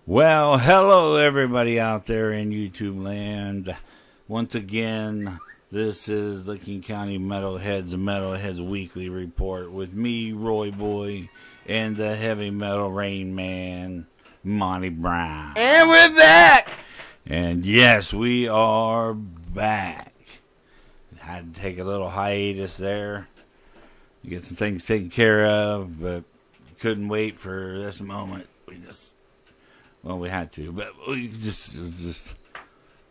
Well, hello everybody out there in YouTube land. Once again, this is Licking County Metalheads Weekly Report with me, Roy Boy, and the Heavy Metal Rain Man, Monty Brown. And we're back! And yes, we are back. Had to take a little hiatus there, get some things taken care of, but couldn't wait for this moment. We had to, but we just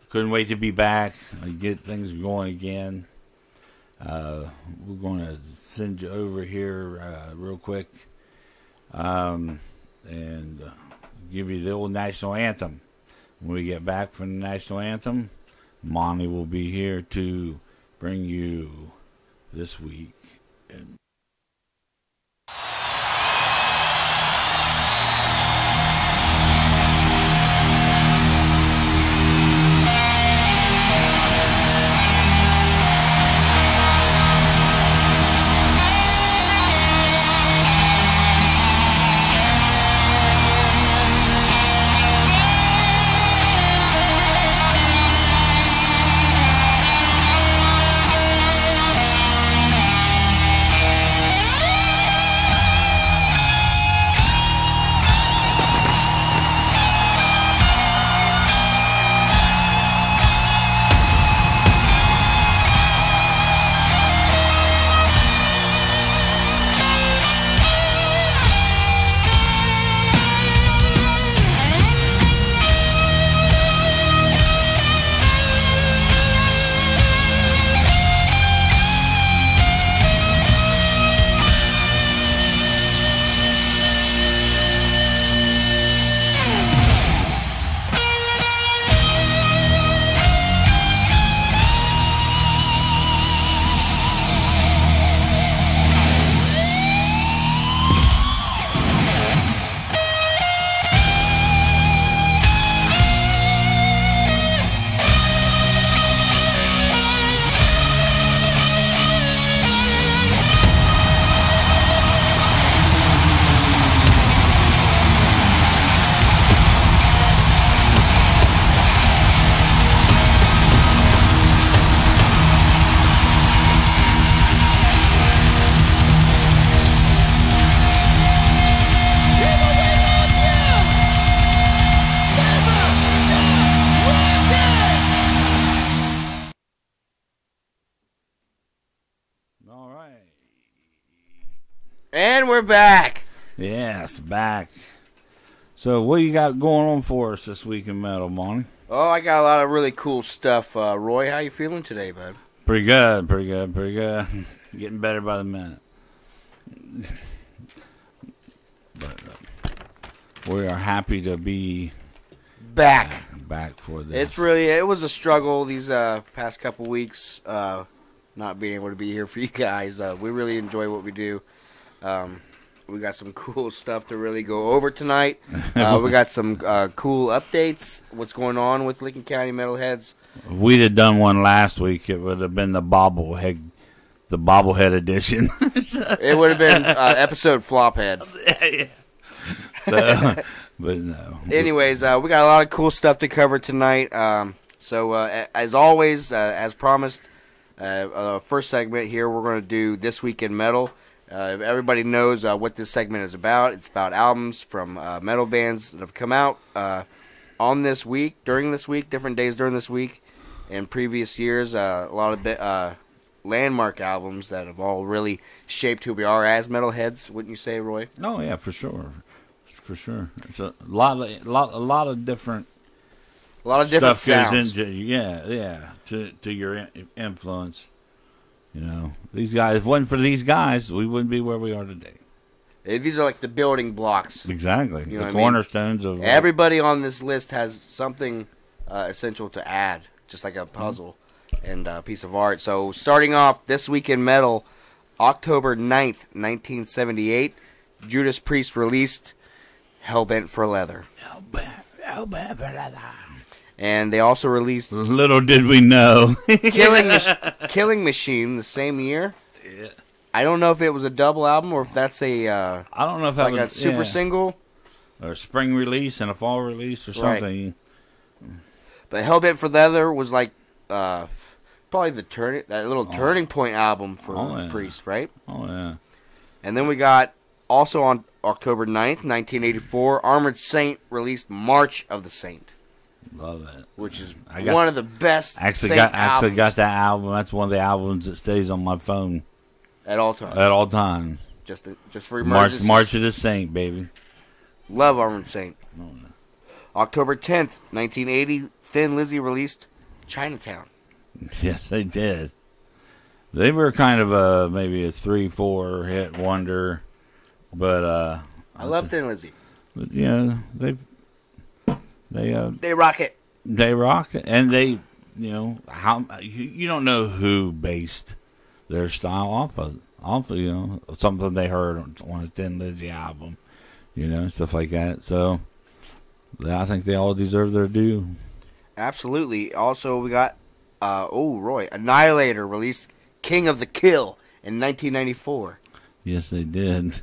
couldn't wait to be back and get things going again. We're going to send you over here real quick and give you the old national anthem. When we get back from the national anthem, Monty will be here to bring you this week. And And we're back. yes, back. So what you got going on for us this week in metal, Monty? Oh, I got a lot of really cool stuff. Roy, how you feeling today, bud? Pretty good. Getting better by the minute. But we are happy to be Back. back for this. It was a struggle these past couple weeks, not being able to be here for you guys. We really enjoy what we do. We got some cool stuff to really go over tonight. We got some cool updates. What's going on with Licking County Metalheads? If we'd have done one last week, it would have been the bobblehead edition. It would have been episode Flophead. So, but no. Anyways, we got a lot of cool stuff to cover tonight. So as always, as promised, first segment here, we're going to do This Week in Metal. Everybody knows what this segment is about. It's about albums from metal bands that have come out during this week, different days during this week, and previous years. A lot of landmark albums that have all really shaped who we are as metalheads. Wouldn't you say, Roy? Oh yeah, for sure. It's a lot of different stuff sounds. goes into to your influence. You know, these guys. If it wasn't for these guys, we wouldn't be where we are today. These are like the building blocks. Exactly, You know the what I mean? cornerstones of Everybody on this list has something essential to add, just like a puzzle and a piece of art. So starting off This Week in Metal, October 9th, 1978, Judas Priest released Hellbent for Leather. Hellbent for Leather. And they also released Little did we know. Killing Machine the same year. Yeah. I don't know if it was a double album or if that's a I don't know if like that was a super single. or a spring release and a fall release or something. But Hellbent for Leather was like probably that little turning point album for Priest, right? Oh yeah. And then we got also on October 9th, 1984, Armored Saint released March of the Saint. Love it. Which is one of the best actually got that album. That's one of the albums that stays on my phone at all times. At all times. Just for emergencies. March of the Saint, baby. Love Armored Saint. Oh, no. October 10th, 1980, Thin Lizzy released Chinatown. Yes, they did. They were kind of maybe a 3-4 hit wonder, but I love Thin Lizzy. But yeah, they rock it. They rock it, and they, how you don't know who based their style off of something they heard on a Thin Lizzy album, stuff like that. So I think they all deserve their due. Absolutely. Also, we got Roy Annihilator released King of the Kill in 1994. Yes, they did.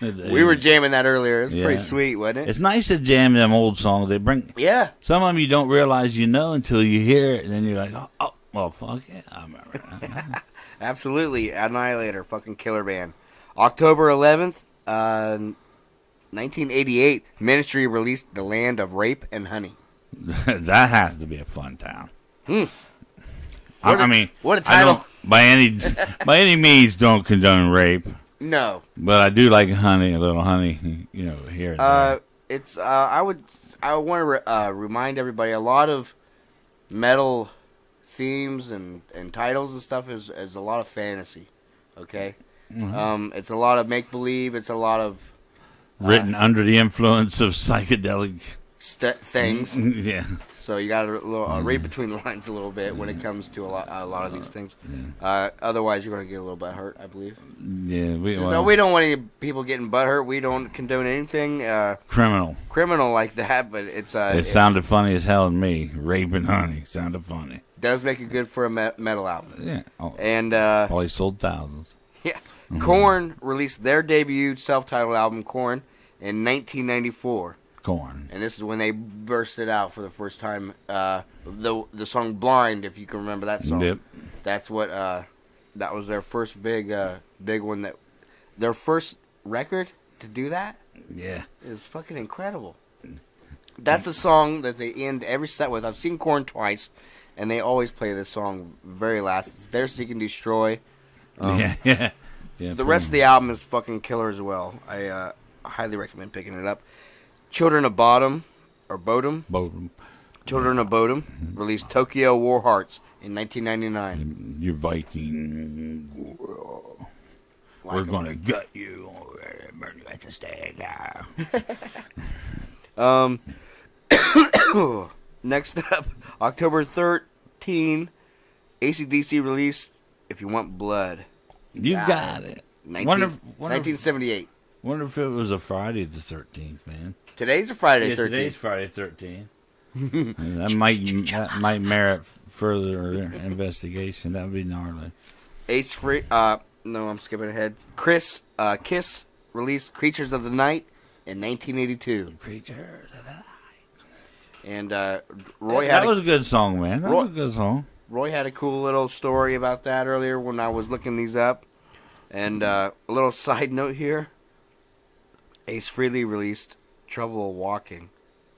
We were jamming that earlier. It's pretty sweet, wasn't it? It's nice to jam them old songs. They bring some of them you don't realize until you hear it, and then you're like, oh well, fuck it, I remember that. Absolutely, Annihilator, fucking killer band. October 11th, 1988, Ministry released The Land of Rape and Honey. That has to be a fun town. I mean, what a title! By any means, don't condone rape. No, but I do like honey, a little honey, here and there. It's I want to remind everybody, a lot of metal themes and titles and stuff is a lot of fantasy. Okay, it's a lot of make believe. It's a lot of written under the influence of psychedelic things. Yeah. So you got to read between the lines a little bit when it comes to a lot of these things. Otherwise, you're going to get a little bit hurt, I believe. Yeah, we don't want any people getting butt hurt. We don't condone anything criminal like that. But it sounded funny as hell to me. Rape and honey sounded funny. Does make it good for a metal album. Yeah, and probably sold thousands. Yeah, Korn released their debut self-titled album, Korn, in 1994. Korn. And this is when they bursted out for the first time. The song "Blind," if you can remember that song. Yep. That's what. That was their first big one. Their first record to do that. Yeah. It was fucking incredible. That's a song that they end every set with. I've seen Korn twice, and they always play this song very last. It's "There Seek and Destroy." Yeah. The rest of the album is fucking killer as well. I highly recommend picking it up. Children of Bodom. Children of Bodom released Tokyo War Hearts in 1999. Your Viking girl. We're going to gut you. Burn you at the stake. Next up, October 13, AC/DC released If You Want Blood. You got it. 1978. Wonder if it was a Friday the 13th, man. Today's a Friday the 13th. Today's Friday the 13th. That might merit further investigation. That would be gnarly. No, I'm skipping ahead. Kiss released Creatures of the Night in 1982. Creatures of the Night. And Roy had... That was a good song, man. That was a good song. Roy had a cool little story about that earlier when I was looking these up. And a little side note here. Ace Frehley released Trouble Walking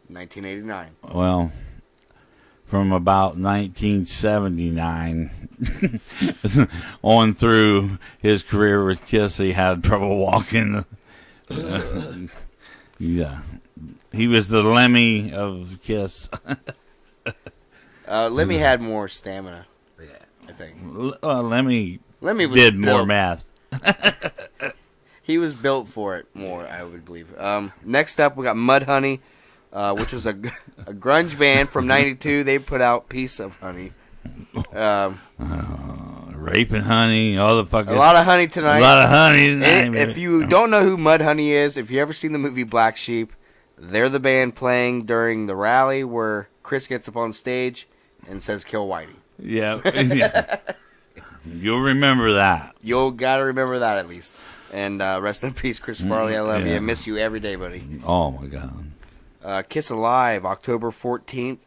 in 1989. Well, from about 1979 on through his career with Kiss, he had trouble walking. Yeah. He was the Lemmy of Kiss. Lemmy had more stamina, I think. Lemmy did more math. He was built for it more, I would believe. Next up, we got Mudhoney, which was a grunge band from '92. They put out "Piece of Honey." Rape and honey, all the fucking... A lot of honey tonight. A lot of honey tonight. If you don't know who Mudhoney is, if you ever seen the movie Black Sheep, they're the band playing during the rally where Chris gets up on stage and says, "Kill Whitey." Yeah. You'll remember that. You'll got to remember that at least. And rest in peace, Chris Farley. I love you. I miss you every day, buddy. Oh, my God. Kiss Alive, October 14th.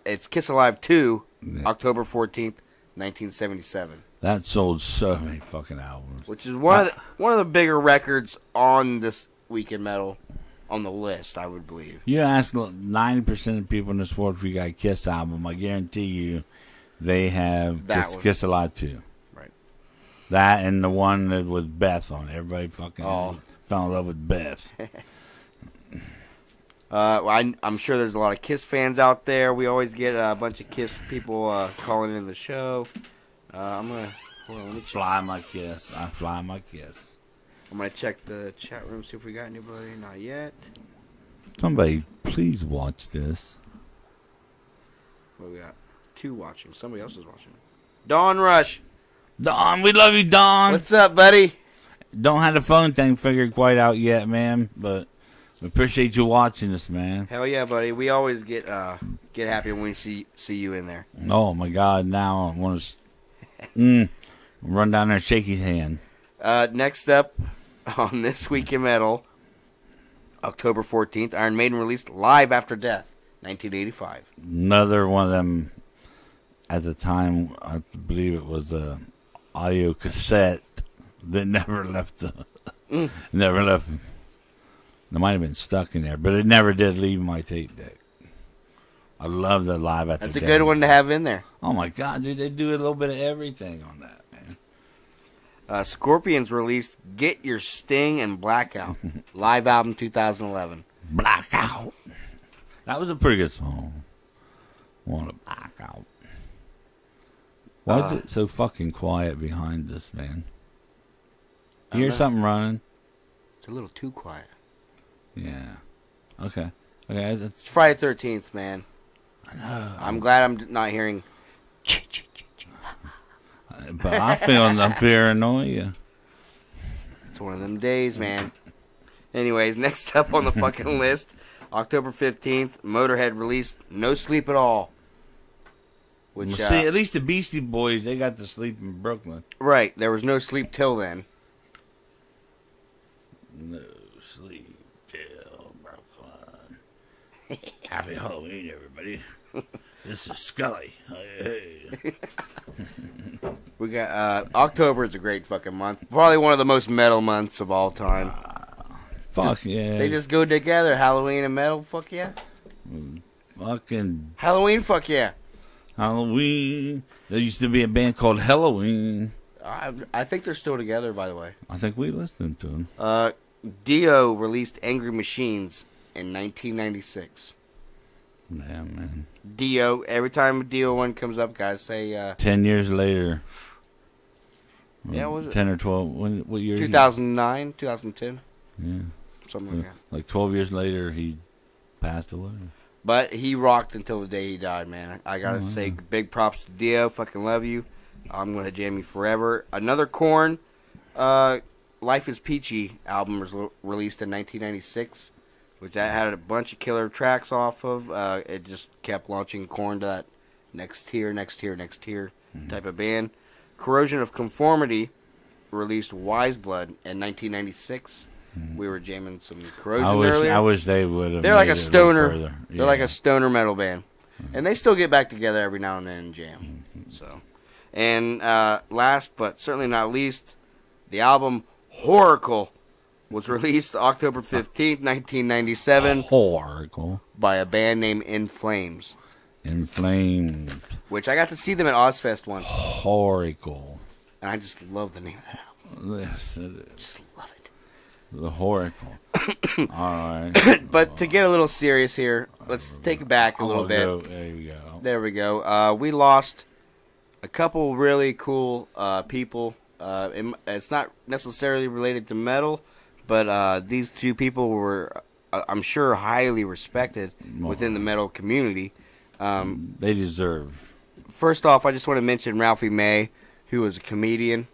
It's Kiss Alive 2, October 14th, 1977. That sold so many fucking albums. Which is one of the bigger records on this Week in Metal on the list, I would believe. You ask 90% of people in this world if you got a Kiss album, I guarantee you they have Kiss Alive 2. Right. That and the one that was Beth on it. Everybody fucking fell in love with Beth. I'm sure there's a lot of Kiss fans out there. We always get a bunch of Kiss people calling in the show. I'm gonna hold on, let me check. Fly my kiss. I fly my kiss. I'm gonna check the chat room, see if we got anybody. Not yet. Somebody, please watch this. What we got? 2 watching. Somebody else is watching. Dawn Rush. Don, we love you, Don. What's up, buddy? Don't have the phone thing figured quite out yet, man, but we appreciate you watching us, man. Hell yeah, buddy. We always get happy when we see you in there. Oh my God! Now I want to run down there and shake his hand. Next up on This Week in Metal, October 14th, Iron Maiden released Live After Death, 1985. Another one of them. At the time, I believe it was a audio cassette that never left the never left. It might have been stuck in there, but it never did leave my tape deck. I love the Live After Death. That's a good one to have in there. Oh my God, dude! They do a little bit of everything on that, man. Scorpions released Get Your Sting and Blackout, live album 2011. Blackout. That was a pretty good song. Want to black out. Why is it so fucking quiet behind this, man? You hear something running? It's a little too quiet. Yeah. Okay. It's Friday 13th, man. I know. I'm glad I'm not hearing. But I'm paranoia. It's one of them days, man. Anyways, next up on the fucking list, October 15th, Motorhead released No Sleep at All. Which, see, at least the Beastie Boys, they got to sleep in Brooklyn. Right. There was no sleep till then. No sleep till Brooklyn. Happy Halloween, everybody. This is Scully. Hey. We got October is a great fucking month. Probably one of the most metal months of all time. Yeah. They just go together. Halloween and metal. Fuck yeah. Fucking Halloween. Fuck yeah. Halloween. There used to be a band called Halloween. I think they're still together, by the way. I think we listened to them. Dio released Angry Machines in 1996. Yeah, man. Dio. Every time a Dio one comes up, guys say... 10 years later. Yeah, what was it? 10 or 12. What year? 2009, 2010. Yeah. Something like that. Like 12 years later, he passed away. But he rocked until the day he died, man. I gotta say, big props to Dio. Fucking love you. I'm gonna jam you forever. Another Korn, Life is Peachy album was released in 1996, which that had a bunch of killer tracks off of. It just kept launching Korn to that next tier type of band. Corrosion of Conformity released Wise Blood in 1996. We were jamming some Corrosion earlier. I wish they would have. They're like a stoner. Yeah. They're like a stoner metal band, and they still get back together every now and then and jam. So, and last but certainly not least, the album Horacle was released October 15th, 1997. Horacle by a band named In Flames. In Flames. Which I got to see them at Ozfest once. Horacle. And I just love the name of that album. Yes, it is. Just love it. The Horacle. All right. But to get a little serious here, let's take it back a little bit. There you go. There we go. We lost a couple really cool people. It's not necessarily related to metal, but these two people were, I'm sure, highly respected within the metal community. They deserve. First off, I just want to mention Ralphie May, who was a comedian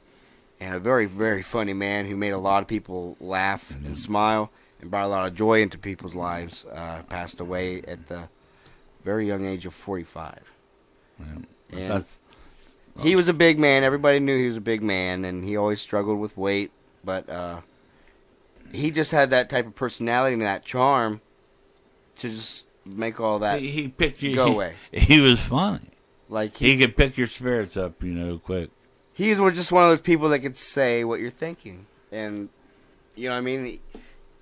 and a very, very funny man who made a lot of people laugh and smile and brought a lot of joy into people's lives. Passed away at the very young age of 45. Yeah. And he was a big man. Everybody knew he was a big man, and he always struggled with weight. but he just had that type of personality and that charm to just make all that He picked you. go away. He was funny. Like He could pick your spirits up, quick. he's just one of those people that could say what you're thinking, and you know what I mean.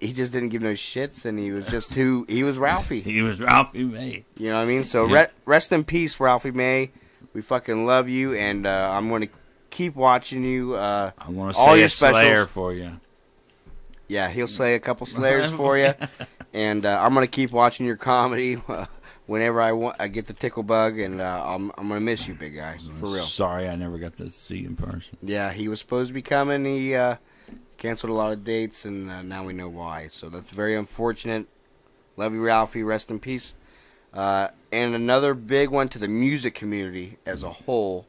He just didn't give no shits, and he was just he was Ralphie. He was Ralphie May. You know what I mean? So Yeah. rest in peace, Ralphie May. We fucking love you, and I'm going to keep watching you. I'm going to all say your a Slayer specials. for you. Yeah, he'll slay a couple Slayers for you, and I'm going to keep watching your comedy whenever I get the tickle bug, and I'm going to miss you, big guy, for real. Sorry I never got to see you in person. Yeah, he was supposed to be coming. He canceled a lot of dates, and now we know why. So that's very unfortunate. Love you, Ralphie. Rest in peace. And another big one to the music community as a whole.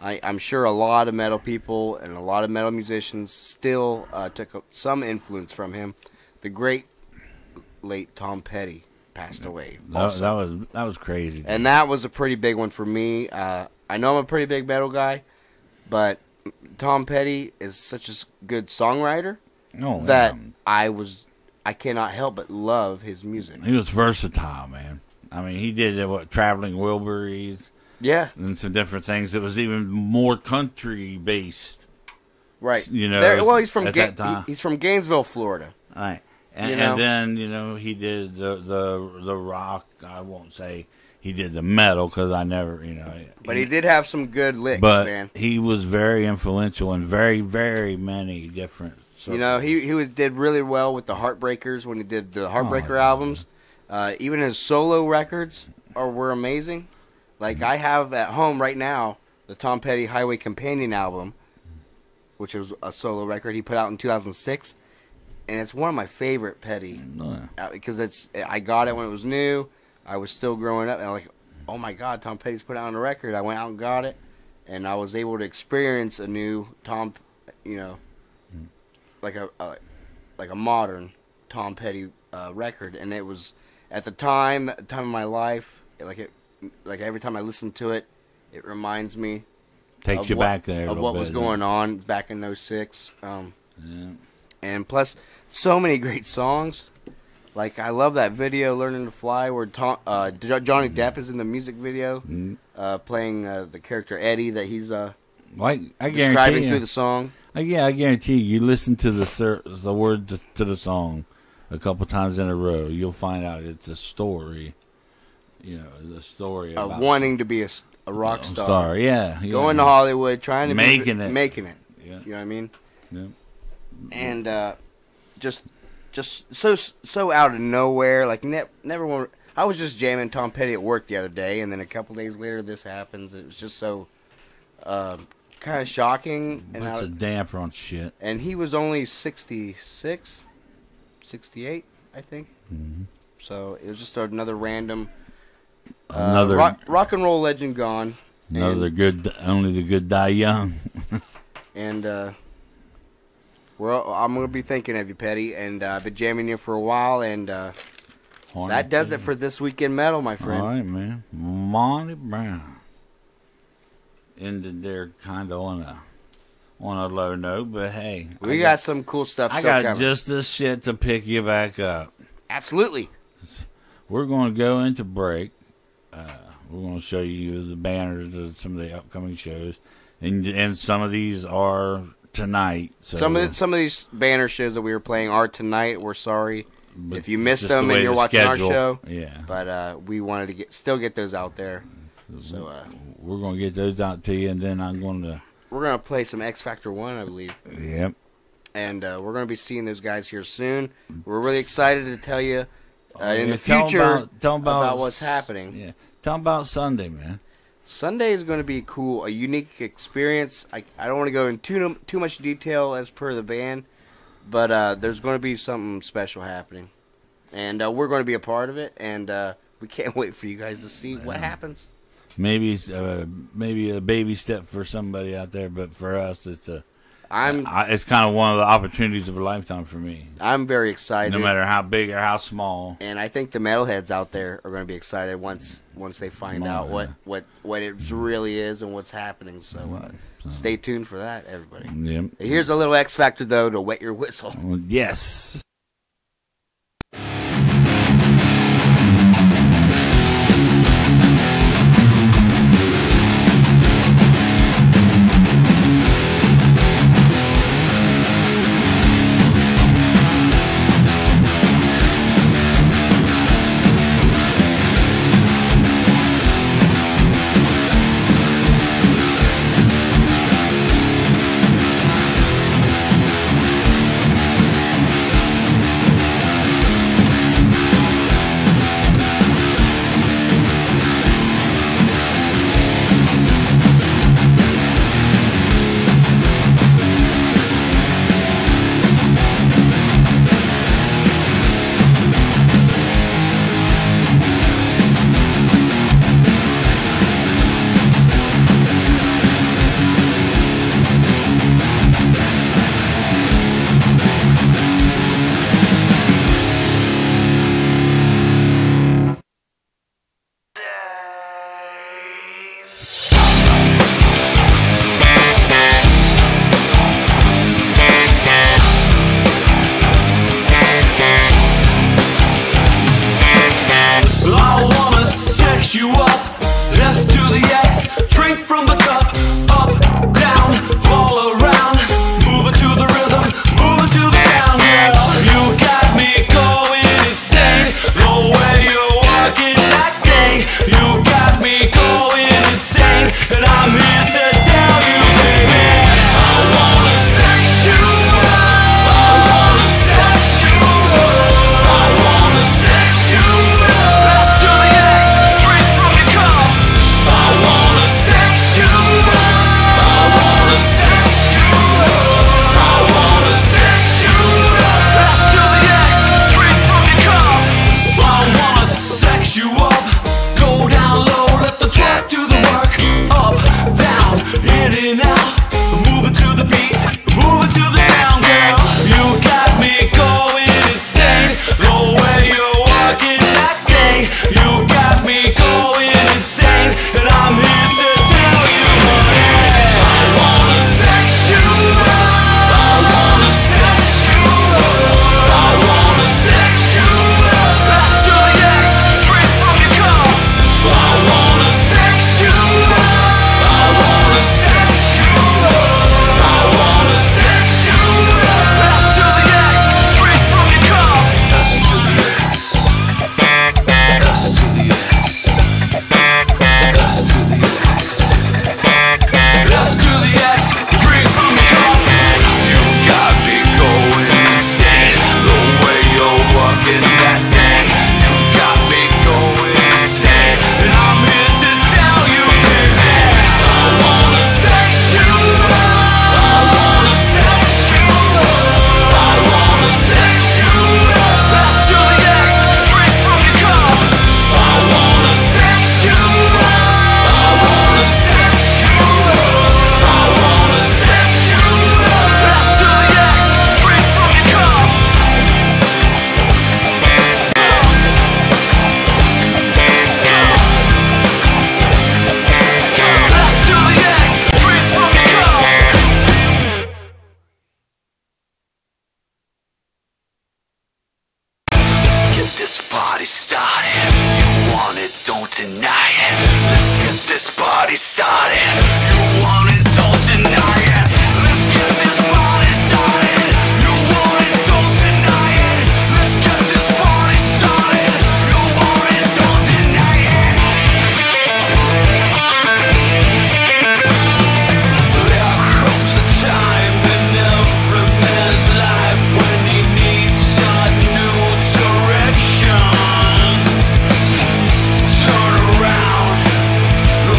I'm sure a lot of metal people and a lot of metal musicians still took some influence from him. The great late Tom Petty passed away. That was crazy. And that was a pretty big one for me. I know I'm a pretty big metal guy, but Tom Petty is such a good songwriter that I cannot help but love his music. He was versatile, man. I mean, he did Traveling Wilburys. Yeah, And some different things that was even more country based. right. Well, he's from at that time. he's from Gainesville, Florida. Right. And, You know? and then, he did the rock. I won't say he did the metal because I never, But he did have some good licks, But man. he was very influential in very, very many different circles. He did really well with the Heartbreakers when he did the Heartbreaker yeah. albums. Even his solo records were amazing. Like I have at home right now the Tom Petty Highway Companion album, which was a solo record he put out in 2006, and it's one of my favorite Petty because I got it when it was new. I was still growing up, and I'm like, oh my God, Tom Petty's put out a record. I went out and got it, and I was able to experience a new Tom, like a modern Tom Petty record, and it was at the time of my life, like every time I listen to it, it reminds me Takes you back there of what was going on back in 06. Yeah. And plus, so many great songs. Like I love that video, "Learning to Fly," where Johnny Depp is in the music video, playing the character Eddie that he's I describing guarantee through you. the song. I guarantee you listen to the words to the song a couple times in a row, you'll find out it's a story. The story Of about wanting to be a rock star. Yeah, Going to Hollywood, trying to Making be, it. making it. Yeah. You know what I mean? Yeah. And just so out of nowhere, like never. I was just jamming Tom Petty at work the other day, and then a couple days later, this happens. It was just so kind of shocking. And It's a damper on shit. And he was only 66, 68, I think. Mm-hmm. So it was just another random Another rock and roll legend gone. only the good die young. And I'm gonna be thinking of you, Petty. And I've been jamming you for a while. And that does it for this weekend metal, my friend. All right, man. Monty Brown ended there kind of on a low note, but hey, We got some cool stuff. I still got coming. just the shit to pick you back up. Absolutely. We're going to go into break. We're going to show you the banners of some of the upcoming shows, and some of these are tonight. So Some of these banner shows that we were playing are tonight. We're sorry but if you missed just the them way and you're the watching schedule- our show. Yeah, But we wanted to still get those out there. So we're going to get those out to you, and then I'm going to. we're gonna play some X Factor 1, I believe. Yep. And we're going to be seeing those guys here soon. We're really excited to tell you in the Tell 'em future tell 'em about what's happening. Yeah, tell them about Sunday, man. Sunday is going to be cool, a unique experience. I don't want to go into too much detail as per the band, but there's going to be something special happening. And we're going to be a part of it, and we can't wait for you guys to see what happens. Maybe a baby step for somebody out there, but for us, it's It's kind of one of the opportunities of a lifetime for me. I'm very excited. No matter how big or how small. And I think the metalheads out there are going to be excited once they find out what it really is and what's happening. So stay tuned for that, everybody. Yep. Here's a little X Factor, though, to wet your whistle. Yes.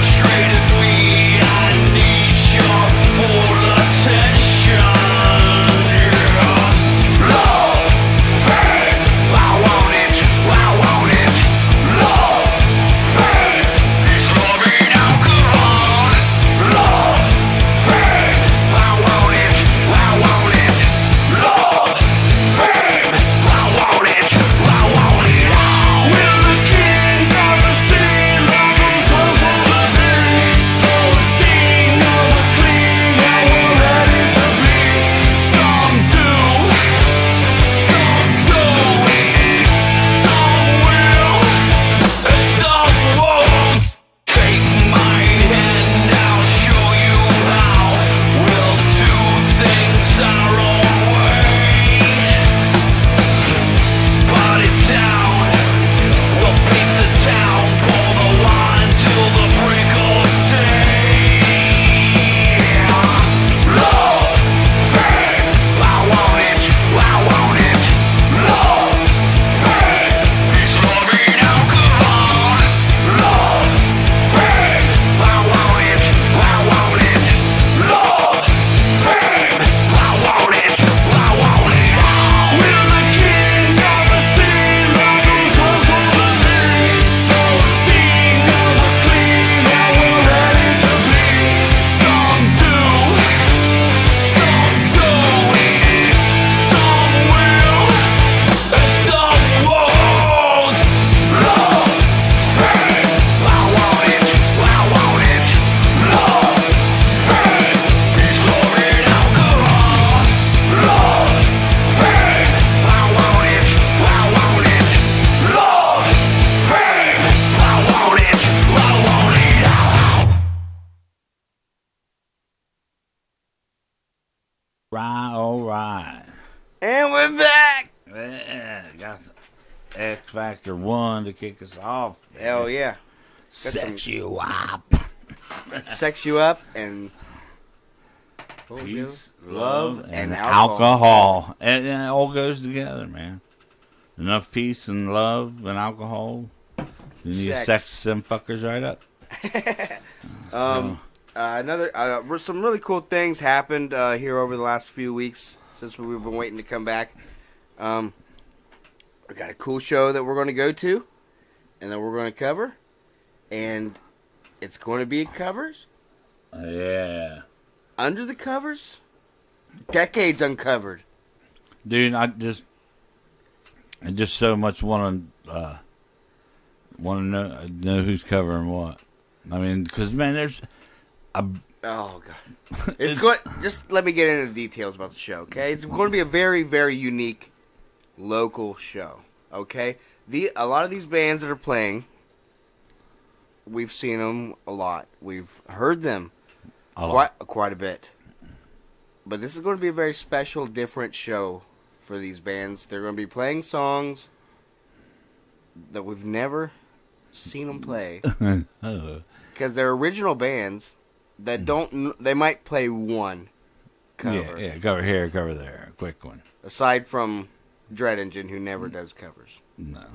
Straight at me. X Factor 1 to kick us off. Hell yeah. Sex you up. Sex you up and Peace, love, and alcohol. alcohol. And it all goes together, man. Enough peace and love and alcohol. You need to sex them fuckers right up. Some really cool things happened here over the last few weeks since we've been waiting to come back. We got a cool show that we're going to go to, and that we're going to cover, and it's going to be covers. Yeah. Under the covers, decades uncovered. Dude, I just so much want to know who's covering what. I mean, because man, there's oh god, it's going. Just let me get into the details about the show, okay? It's going to be a very, very unique local show, okay? A lot of these bands that are playing, we've seen them a lot. We've heard them quite a bit. But this is going to be a very special, different show for these bands. They're going to be playing songs that we've never seen them play. Because they're original bands that they might play one cover. Yeah, cover here, cover there. Quick one. Aside from Dread Engine, who never does covers. No.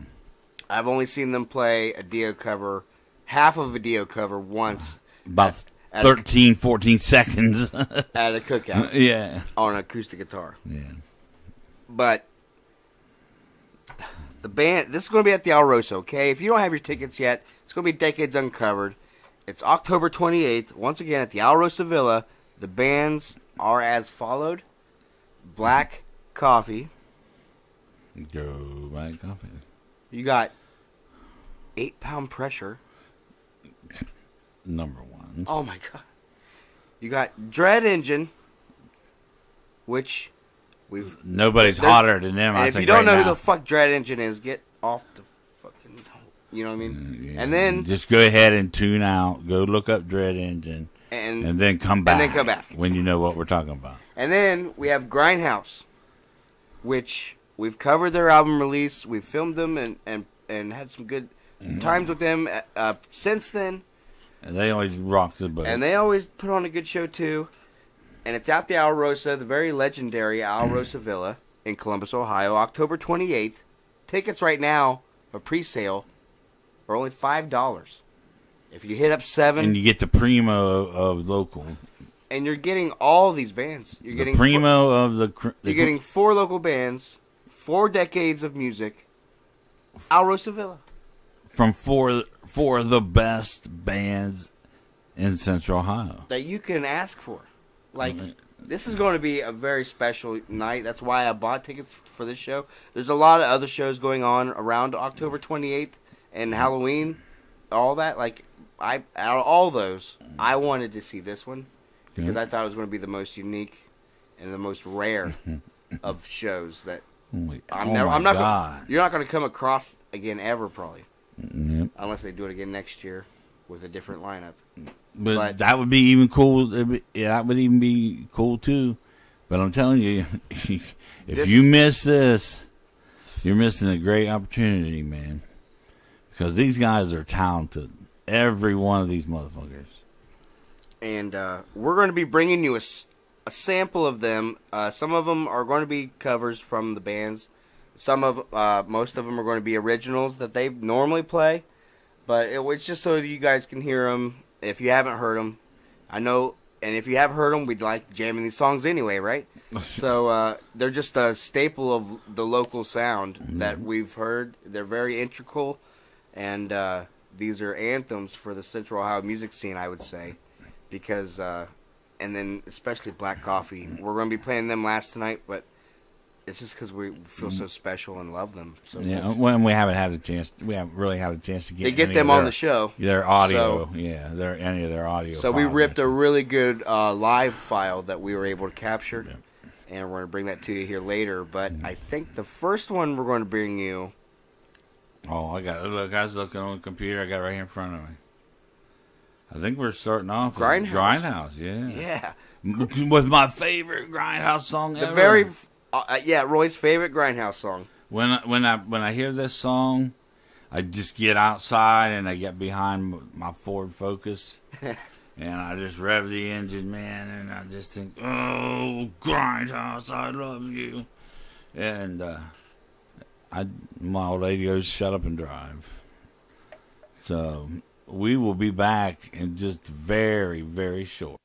I've only seen them play a Dio cover, half of a Dio cover once. About 13, 14 seconds. At a cookout. Yeah. On an acoustic guitar. Yeah. But the band, this is going to be at the El Rosa, okay? If you don't have your tickets yet, it's going to be Decades Uncovered. It's October 28th, once again at the El Rosa Villa. The bands are as followed. Black Coffee. Go Black Coffee. You got 8 Pound Pressure. Number one. Oh my god. You got Dread Engine, which nobody's hotter than them. And if you don't know who the fuck Dread Engine is, get off the fucking. You know what I mean? Yeah. And then just go ahead and tune out. Go look up Dread Engine, and then come back. And then come back when you know what we're talking about. And then we have Grindhouse, which we've covered their album release. We've filmed them and had some good times with them since then. And they always rock the boat. And they always put on a good show, too. And it's at the El Rosa, the very legendary El Rosa Villa in Columbus, Ohio, October 28th. Tickets right now are pre-sale for only $5. If you hit up 7... And you get the primo of local. And you're getting all these bands. You're getting primo of the... You're getting 4 local bands, 4 decades of music, El Rosa Villa. From four of the best bands in Central Ohio that you can ask for. Like, this is going to be a very special night. That's why I bought tickets for this show. There's a lot of other shows going on around October 28th and Halloween, all that. Like, out of all those, I wanted to see this one because I thought it was going to be the most unique and the most rare of shows that you're not going to come across again ever, probably. Yep. Unless they do it again next year with a different lineup. But that would be even cool. That would even be cool too. But I'm telling you, if you miss this, you're missing a great opportunity, man. Because these guys are talented. Every one of these motherfuckers. And we're going to be bringing you a sample of them. Some of them are going to be covers from the bands. Most of them are going to be originals that they normally play, but it's just so you guys can hear them if you haven't heard them. I know, and if you have heard them, we'd like jamming these songs anyway, right? So they're just a staple of the local sound that we've heard. They're very integral, and these are anthems for the Central Ohio music scene, I would say, because, and then especially Black Coffee. We're going to be playing them last tonight, but it's just because we feel so special and love them. So when we haven't had a chance, we haven't really had a chance to get them on the show. Their audio, any of their audio. So we ripped a really good live file that we were able to capture, and we're going to bring that to you here later. But I think the first one we're going to bring you. Oh, I was looking on the computer. I got it right here in front of me. I think we're starting off with Grindhouse. Yeah. With my favorite Grindhouse song ever. Roy's favorite Grindhouse song. When I hear this song, I just get outside and I get behind my Ford Focus, and I just rev the engine, man, and I just think, oh, Grindhouse, I love you, and my old lady goes, shut up and drive. So we will be back in just very, very short.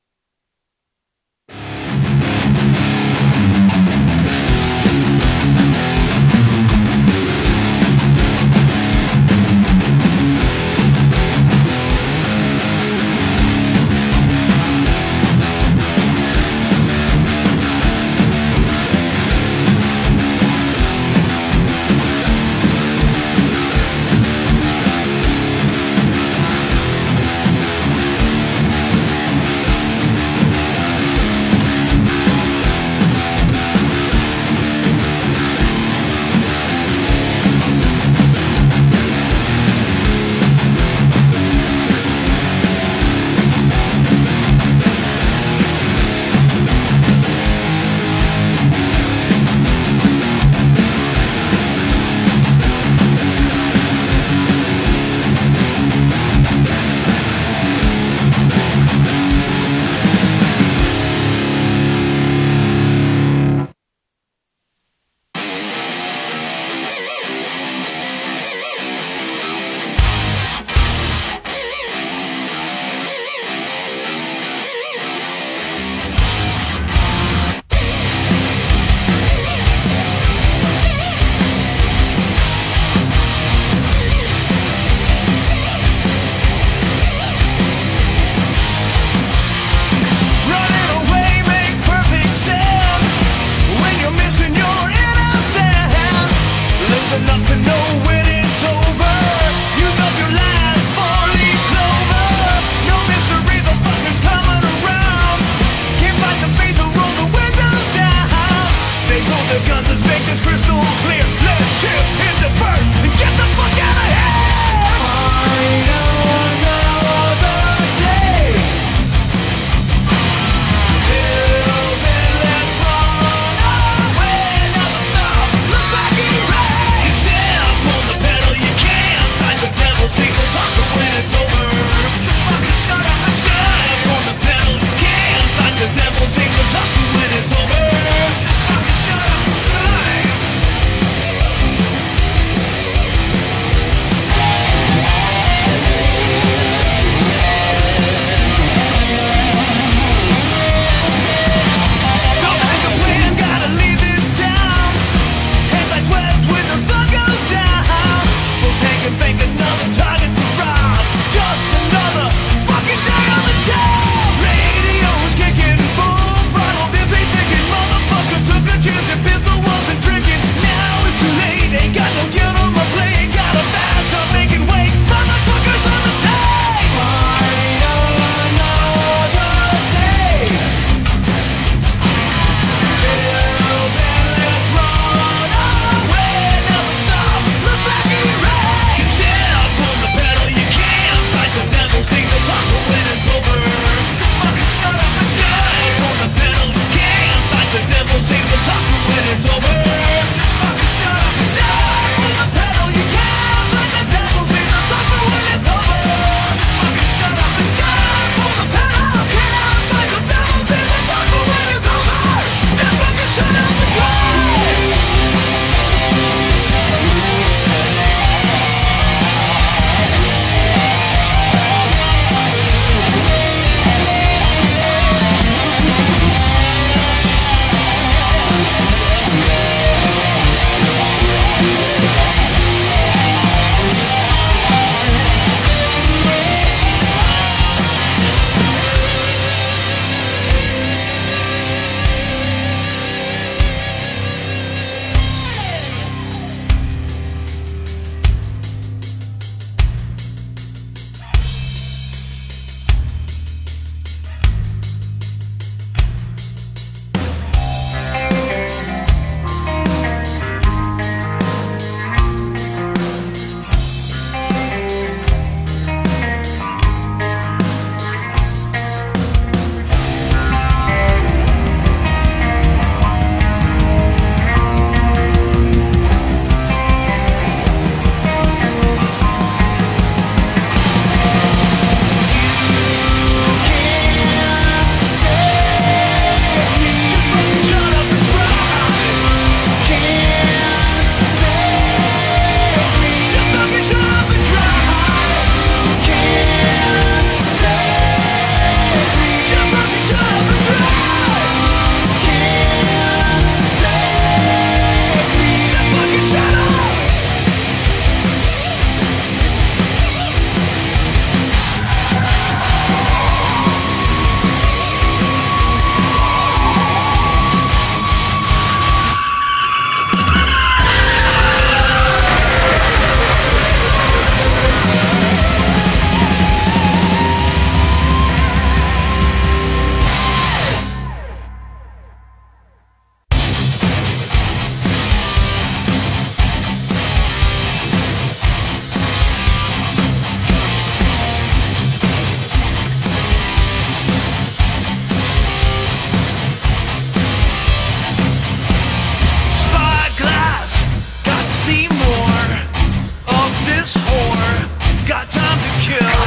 this whore got time to kill.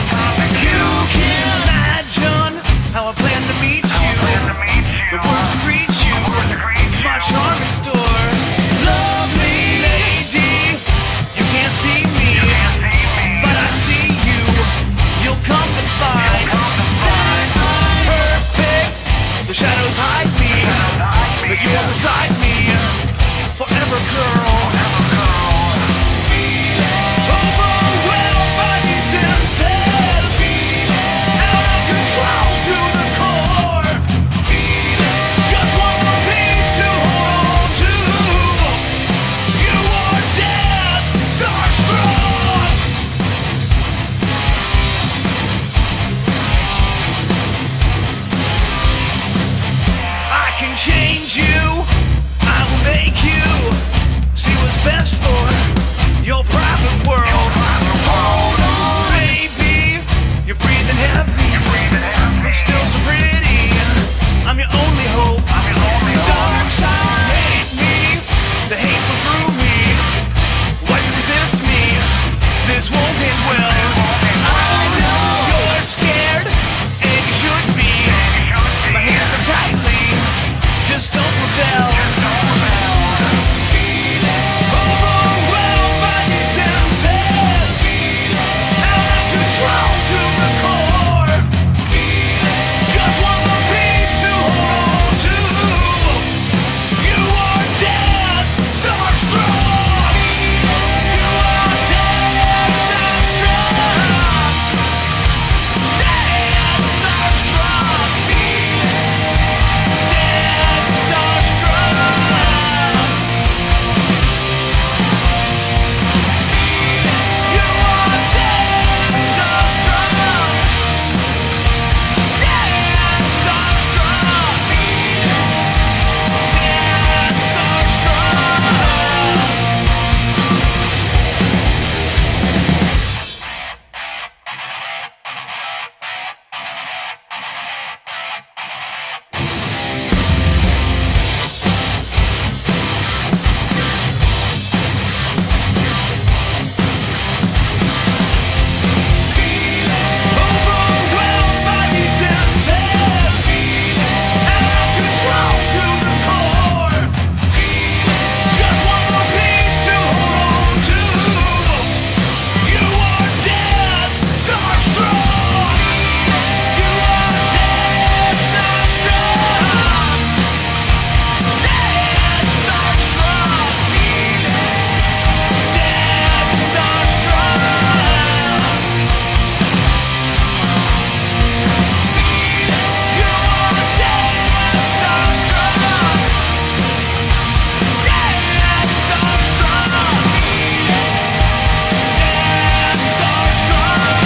You can imagine how I plan to meet you. The words to reach you, my charming store. Lovely lady, you can't see me, but I see you. You'll come to find that I'm perfect. The shadows hide me, but you're beside me forever, girl. Overwhelmed by these senses, out of control to the core. Just one more piece to hold on to. You are death, starstruck. I can change you, I will make you see what's best for your private world. Hold on, baby, you're breathing heavy, but still so pretty. I'm your only hope. Dark side hate me, the hateful through me. Why you resist me? This won't end well. I know you're scared, and you should be. My hands are tightly, just don't rebel. Overwhelmed by these senses, out of control to the core. Just one more piece to hold on to. You are death, starstruck. You are death, starstruck. Death, starstruck. Death, starstruck. You are dead, starstruck. Dead, starstruck. Dead, starstruck. Overwhelmed by these senses, out of control to the core. Just one more piece to hold on to. You are death, starstruck. You are death, starstruck. Death, starstruck. Death, starstruck. You are dead, starstruck. Dead, starstruck. Dead, starstruck.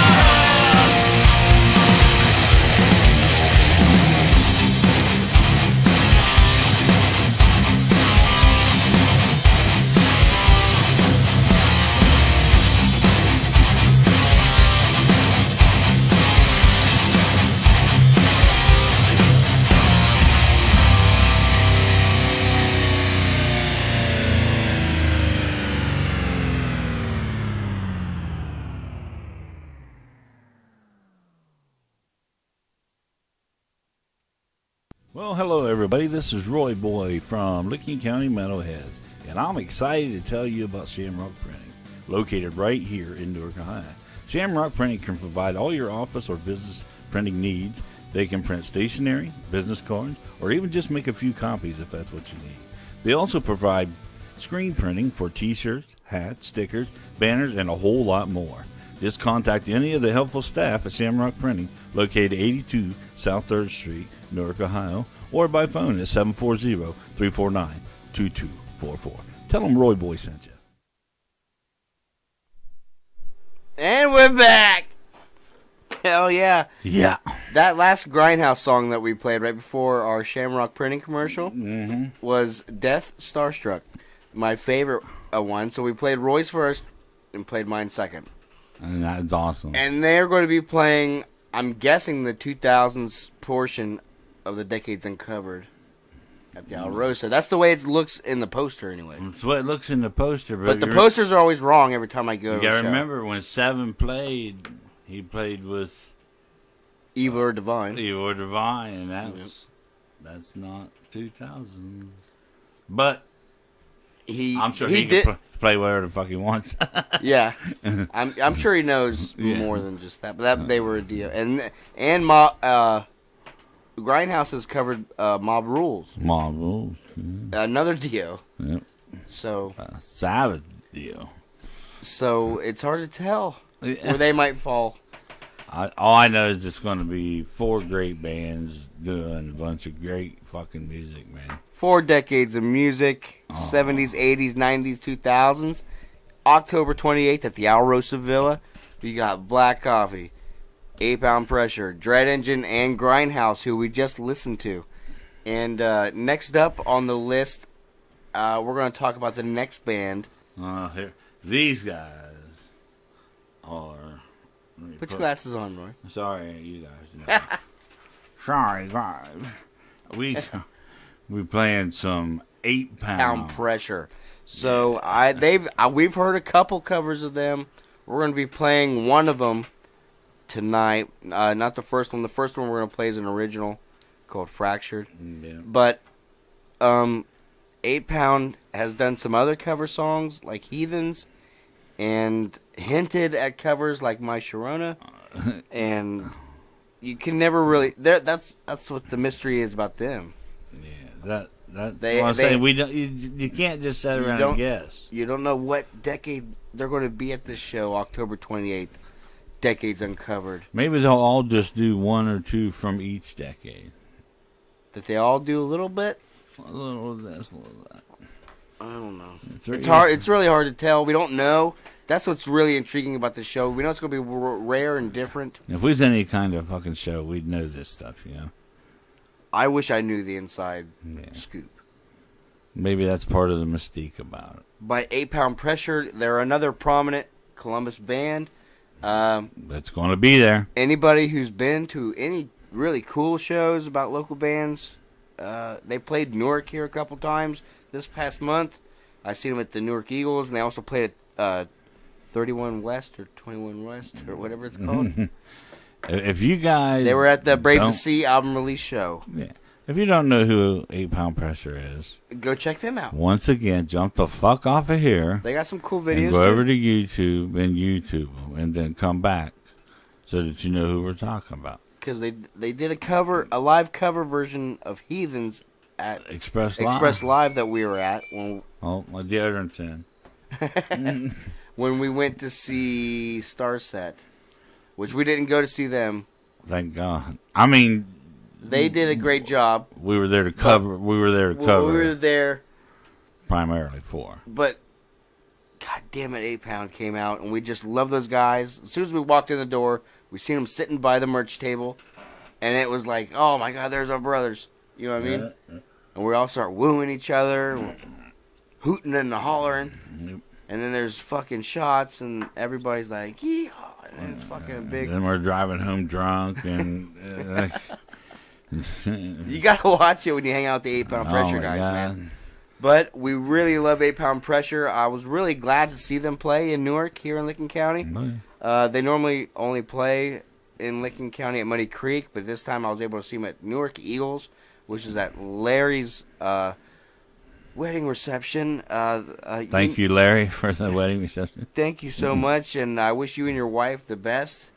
Well, hello everybody. This is Roy Boy from Licking County Metalhead, and I'm excited to tell you about Shamrock Printing, located right here in Newark, Ohio. Shamrock Printing can provide all your office or business printing needs. They can print stationery, business cards, or even just make a few copies if that's what you need. They also provide screen printing for t-shirts, hats, stickers, banners, and a whole lot more. Just contact any of the helpful staff at Shamrock Printing, located 82 South 3rd Street, Newark, Ohio, or by phone at 740-349-2244. Tell them Roy Boy sent you. And we're back. Hell yeah. Yeah. That last Grindhouse song that we played right before our Shamrock Printing commercial was Death Starstruck, my favorite one. So we played Roy's first and played mine second. And that's awesome. And they're going to be playing, I'm guessing, the 2000s portion of the Decades Uncovered. at the Alrosa. That's the way it looks in the poster, anyway. That's what it looks in the poster. But the posters are always wrong every time I go. You to a gotta show. remember when Seven played, he played with Evil or Divine. Evil or Divine, and that's not 2000s. But I'm sure he did. can play whatever the fuck he wants. Yeah, I'm sure he knows more than just that. But they were a deal, and Grindhouse has covered Mob Rules. Mob Rules. Yeah. Another deal. Yep. So Savage deal. So it's hard to tell where they might fall. All I know is it's going to be 4 great bands doing a bunch of great fucking music, man. 4 decades of music, 70s, 80s, 90s, 2000s. October 28th at the Alrosa Villa. We got Black Coffee, 8 Pound Pressure, Dread Engine, and Grindhouse, who we just listened to. And next up on the list, we're going to talk about the next band. Here, these guys are... Put your glasses on, Roy. Sorry, you guys. No. Sorry, guys. We playing some 8 Pound Pressure. So we've heard a couple covers of them. We're going to be playing one of them tonight. Not the first one. The first one we're going to play is an original called Fractured. Yeah. But 8 Pound has done some other cover songs like Heathens, and hinted at covers like My Sharona, and you can never really. That's what the mystery is about them. Yeah, I'm saying we don't. You can't just sit around and guess. You don't know what decade they're going to be at this show, October 28th. Decades Uncovered. Maybe they'll all just do 1 or 2 from each decade. That they all do a little bit. A little of this, a little of that. I don't know. It's hard. It's really hard to tell. We don't know. That's what's really intriguing about the show. We know it's going to be rare and different. If we was any kind of fucking show, we'd know this stuff, you know. I wish I knew the inside scoop. Maybe that's part of the mystique about it. By 8 Pound Pressure, they're another prominent Columbus band. It's going to be there. Anybody who's been to any really cool shows about local bands, they played Newark here a couple times this past month. I seen them at the Newark Eagles, and they also played at 31 West or 21 West or whatever it's called. If you guys... They were at the Brave to See album release show. Yeah. If you don't know who 8 Pound Pressure is... Go check them out. Once again, jump the fuck off of here. They got some cool videos. And go over to YouTube and YouTube them, and then come back so that you know who we're talking about. Because they did a live cover version of Heathens at Express Live that we were at. My deodorant's in. When we went to see Starset, which we didn't go to see them. Thank God. I mean, they did a great job. We were there to cover. We were there primarily for. But God damn it, 8 Pound came out, and we just love those guys. As soon as we walked in the door, we seen them sitting by the merch table, and it was like, oh my God, there's our brothers. You know what I mean? Yeah. And we all start wooing each other, hooting and hollering. Yep. And then there's fucking shots, and everybody's like, yeehaw, and it's fucking big. Then we're driving home drunk, and you gotta watch it when you hang out with the 8 Pound Pressure guys, man. But we really love 8 Pound Pressure. I was really glad to see them play in Newark, here in Licking County. They normally only play in Licking County at Muddy Creek, but this time I was able to see them at Newark Eagles, which is at Larry's wedding reception. Thank you, Larry, for the wedding reception. Thank you so much, and I wish you and your wife the best.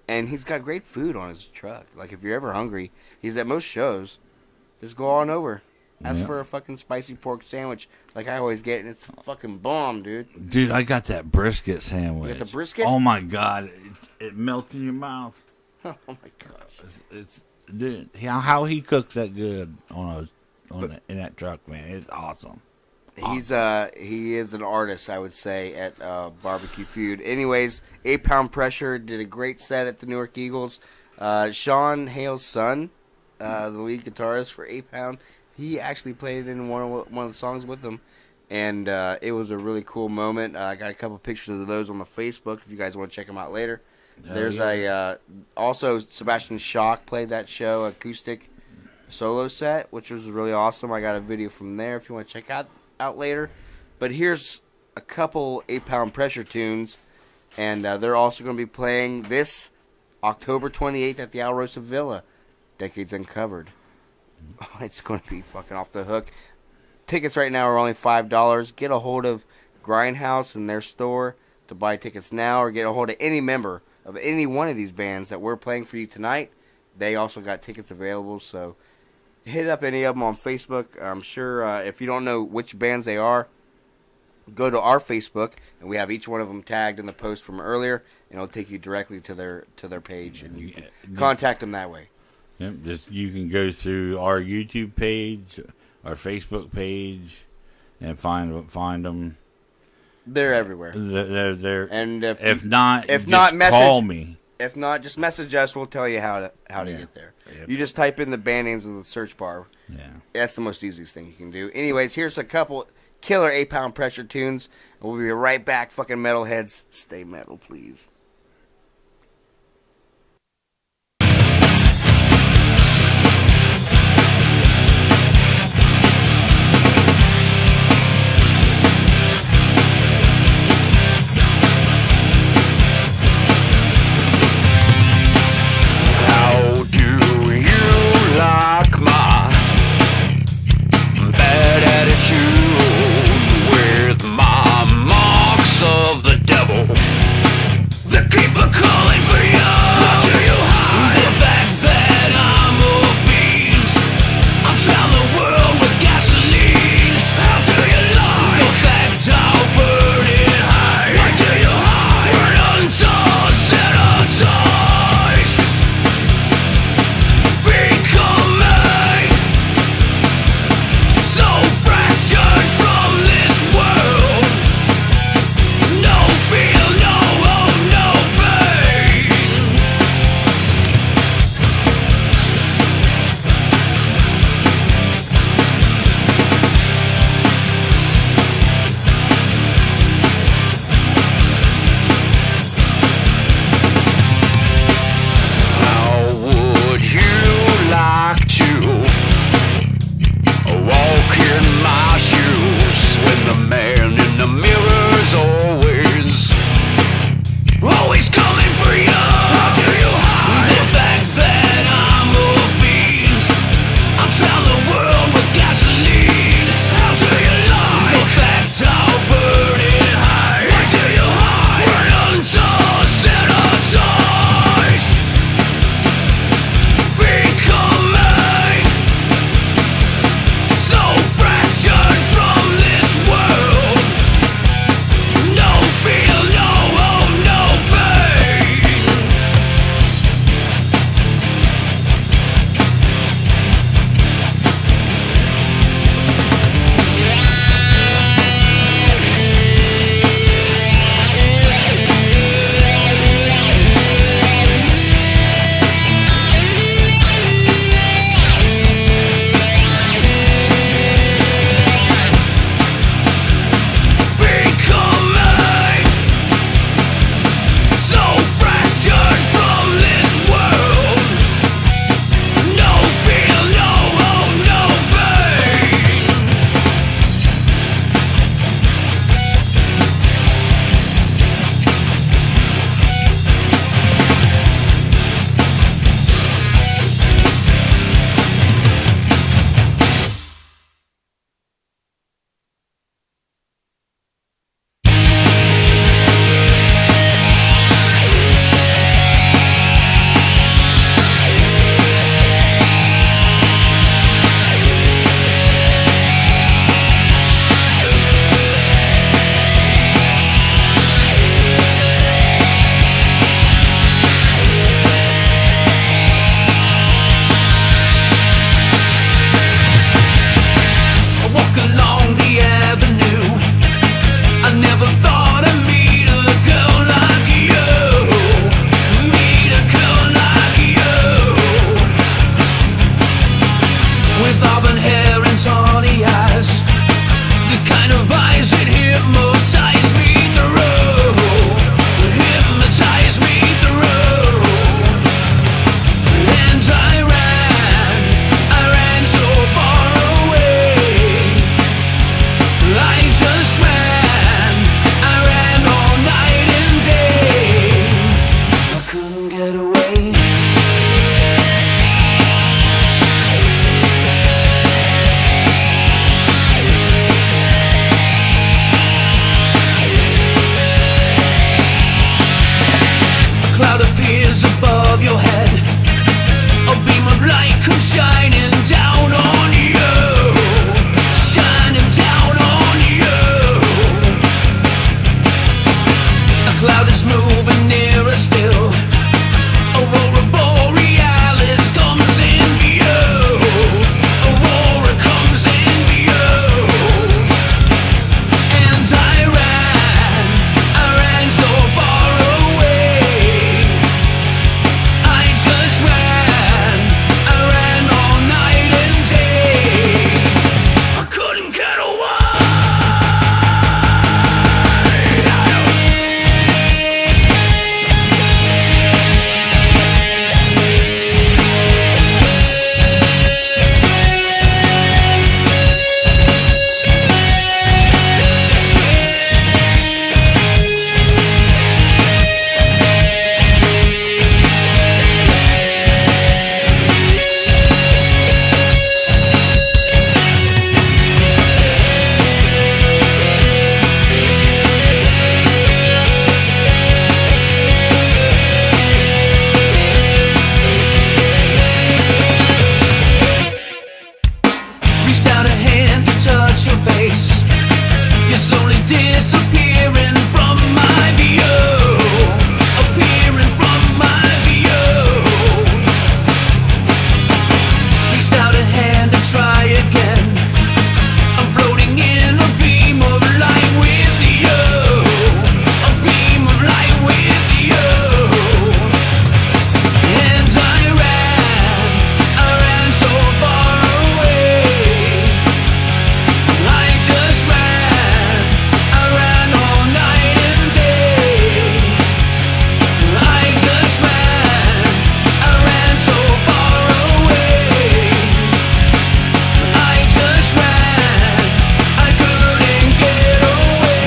And he's got great food on his truck. Like, if you're ever hungry, he's at most shows. Just go on over. Ask for a fucking spicy pork sandwich like I always get, and it's fucking bomb, dude. Dude, I got that brisket sandwich. You got the brisket? Oh, my God. It melts in your mouth. Oh, my gosh. Dude, how he cooks that good in that truck, man. It's awesome. He is an artist, I would say, at Barbecue Feud. Anyways, 8 Pound Pressure did a great set at the Newark Eagles. Sean Hale's son, the lead guitarist for 8 Pound, he actually played in one of the songs with them, and it was a really cool moment. I got a couple pictures of those on the Facebook if you guys want to check them out later. There's also Sebastian Schock played that show, acoustic. solo set, which was really awesome. I got a video from there if you want to check out later. But here's a couple 8-pound pressure tunes, and they're also going to be playing this October 28th at the Alrosa Villa, Decades Uncovered. Oh, it's going to be fucking off the hook. Tickets right now are only $5. Get a hold of Grindhouse in their store to buy tickets now, or get a hold of any member of any one of these bands that we're playing for you tonight. They also got tickets available, so hit up any of them on Facebook. I'm sure if you don't know which bands they are, go to our Facebook, and we have each one of them tagged in the post from earlier, and it'll take you directly to their page, and you can contact them that way. Yep, just you can go through our YouTube page, our Facebook page, and find them. They're everywhere. They're and if not, call call me. If not, just message us. We'll tell you how to get there. Yep. You just type in the band names in the search bar. Yeah, that's the most easiest thing you can do. Anyways, here's a couple killer 8-pound pressure tunes, and we'll be right back. Fucking metalheads, stay metal, please. No cloud is moving nearer still. Aurora Borealis comes in view. Aurora comes in view. And I ran so far away. I just I ran all night and day. I couldn't get away. Reached out a hand to touch your face. You're slowly disappearing from my view. Appearing from my view. Reached out a hand to try again. I'm floating in a beam of light with you. A beam of light with you. And I ran so far away. I just I ran all night and day. I just I ran so far away. I just I couldn't get away.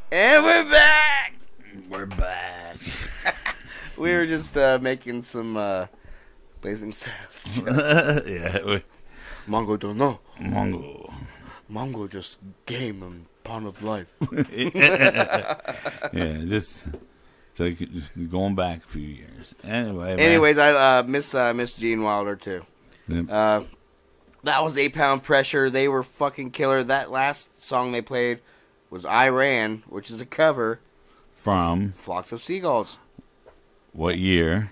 And we're back. We're back. We were just making some blazing sounds. Yeah, Mongo don't know. Mongo. Mongo just game and pound of life. Yeah, just so just going back a few years. Anyway, man. Anyways, I miss Gene Wilder too. Yep. That was 8 Pound Pressure. They were fucking killer. That last song they played was I Ran, which is a cover. From Flocks of Seagulls. what year?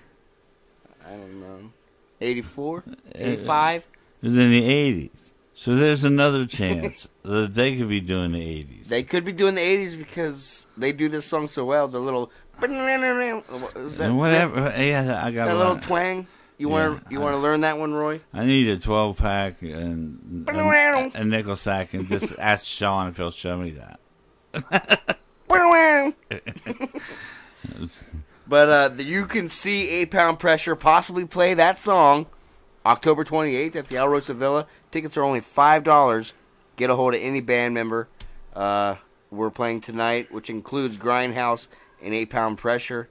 I don't know. 84? 85? It was in the 80s. So there's another chance that they could be doing the 80s. They could be doing the 80s because they do this song so well. The little... Is that Whatever. Yeah, I got that a little lot. twang? You want to learn that one, Roy? I need a 12-pack and a nickel sack and just ask Sean if he'll show me that. But you can see 8 Pound Pressure possibly play that song October 28th at the Alrosa Villa. Tickets are only $5. Get a hold of any band member. We're playing tonight, which includes Grindhouse and 8 Pound Pressure.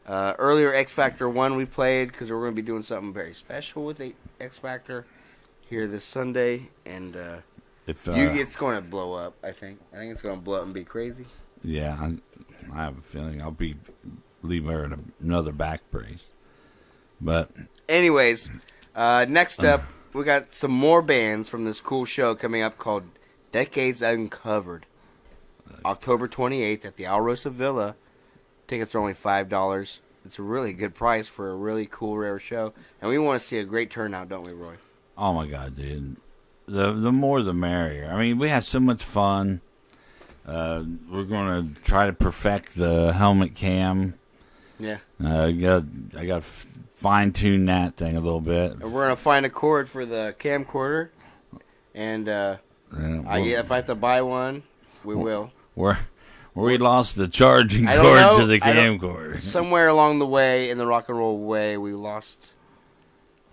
Earlier X Factor 1 we played because we're going to be doing something very special with X Factor here this Sunday. And it's going to blow up, I think. I think it's going to blow up and be crazy. Yeah, I have a feeling I'll be leave her another back brace. But Anyways, next up, we got some more bands from this cool show coming up called Decades Uncovered. October 28th at the Alrosa Villa. Tickets are only $5. It's a really good price for a really cool, rare show. And we want to see a great turnout, don't we, Roy? oh my God, dude, the more the merrier. I mean, we had so much fun. We're gonna try to perfect the helmet cam. Yeah. I got fine tune that thing a little bit. And we're going to find a cord for the camcorder. And if I have to buy one, we will. Where we lost the charging I don't cord know. to the I don't- camcorder. Somewhere along the way, in the rock and roll way, we lost,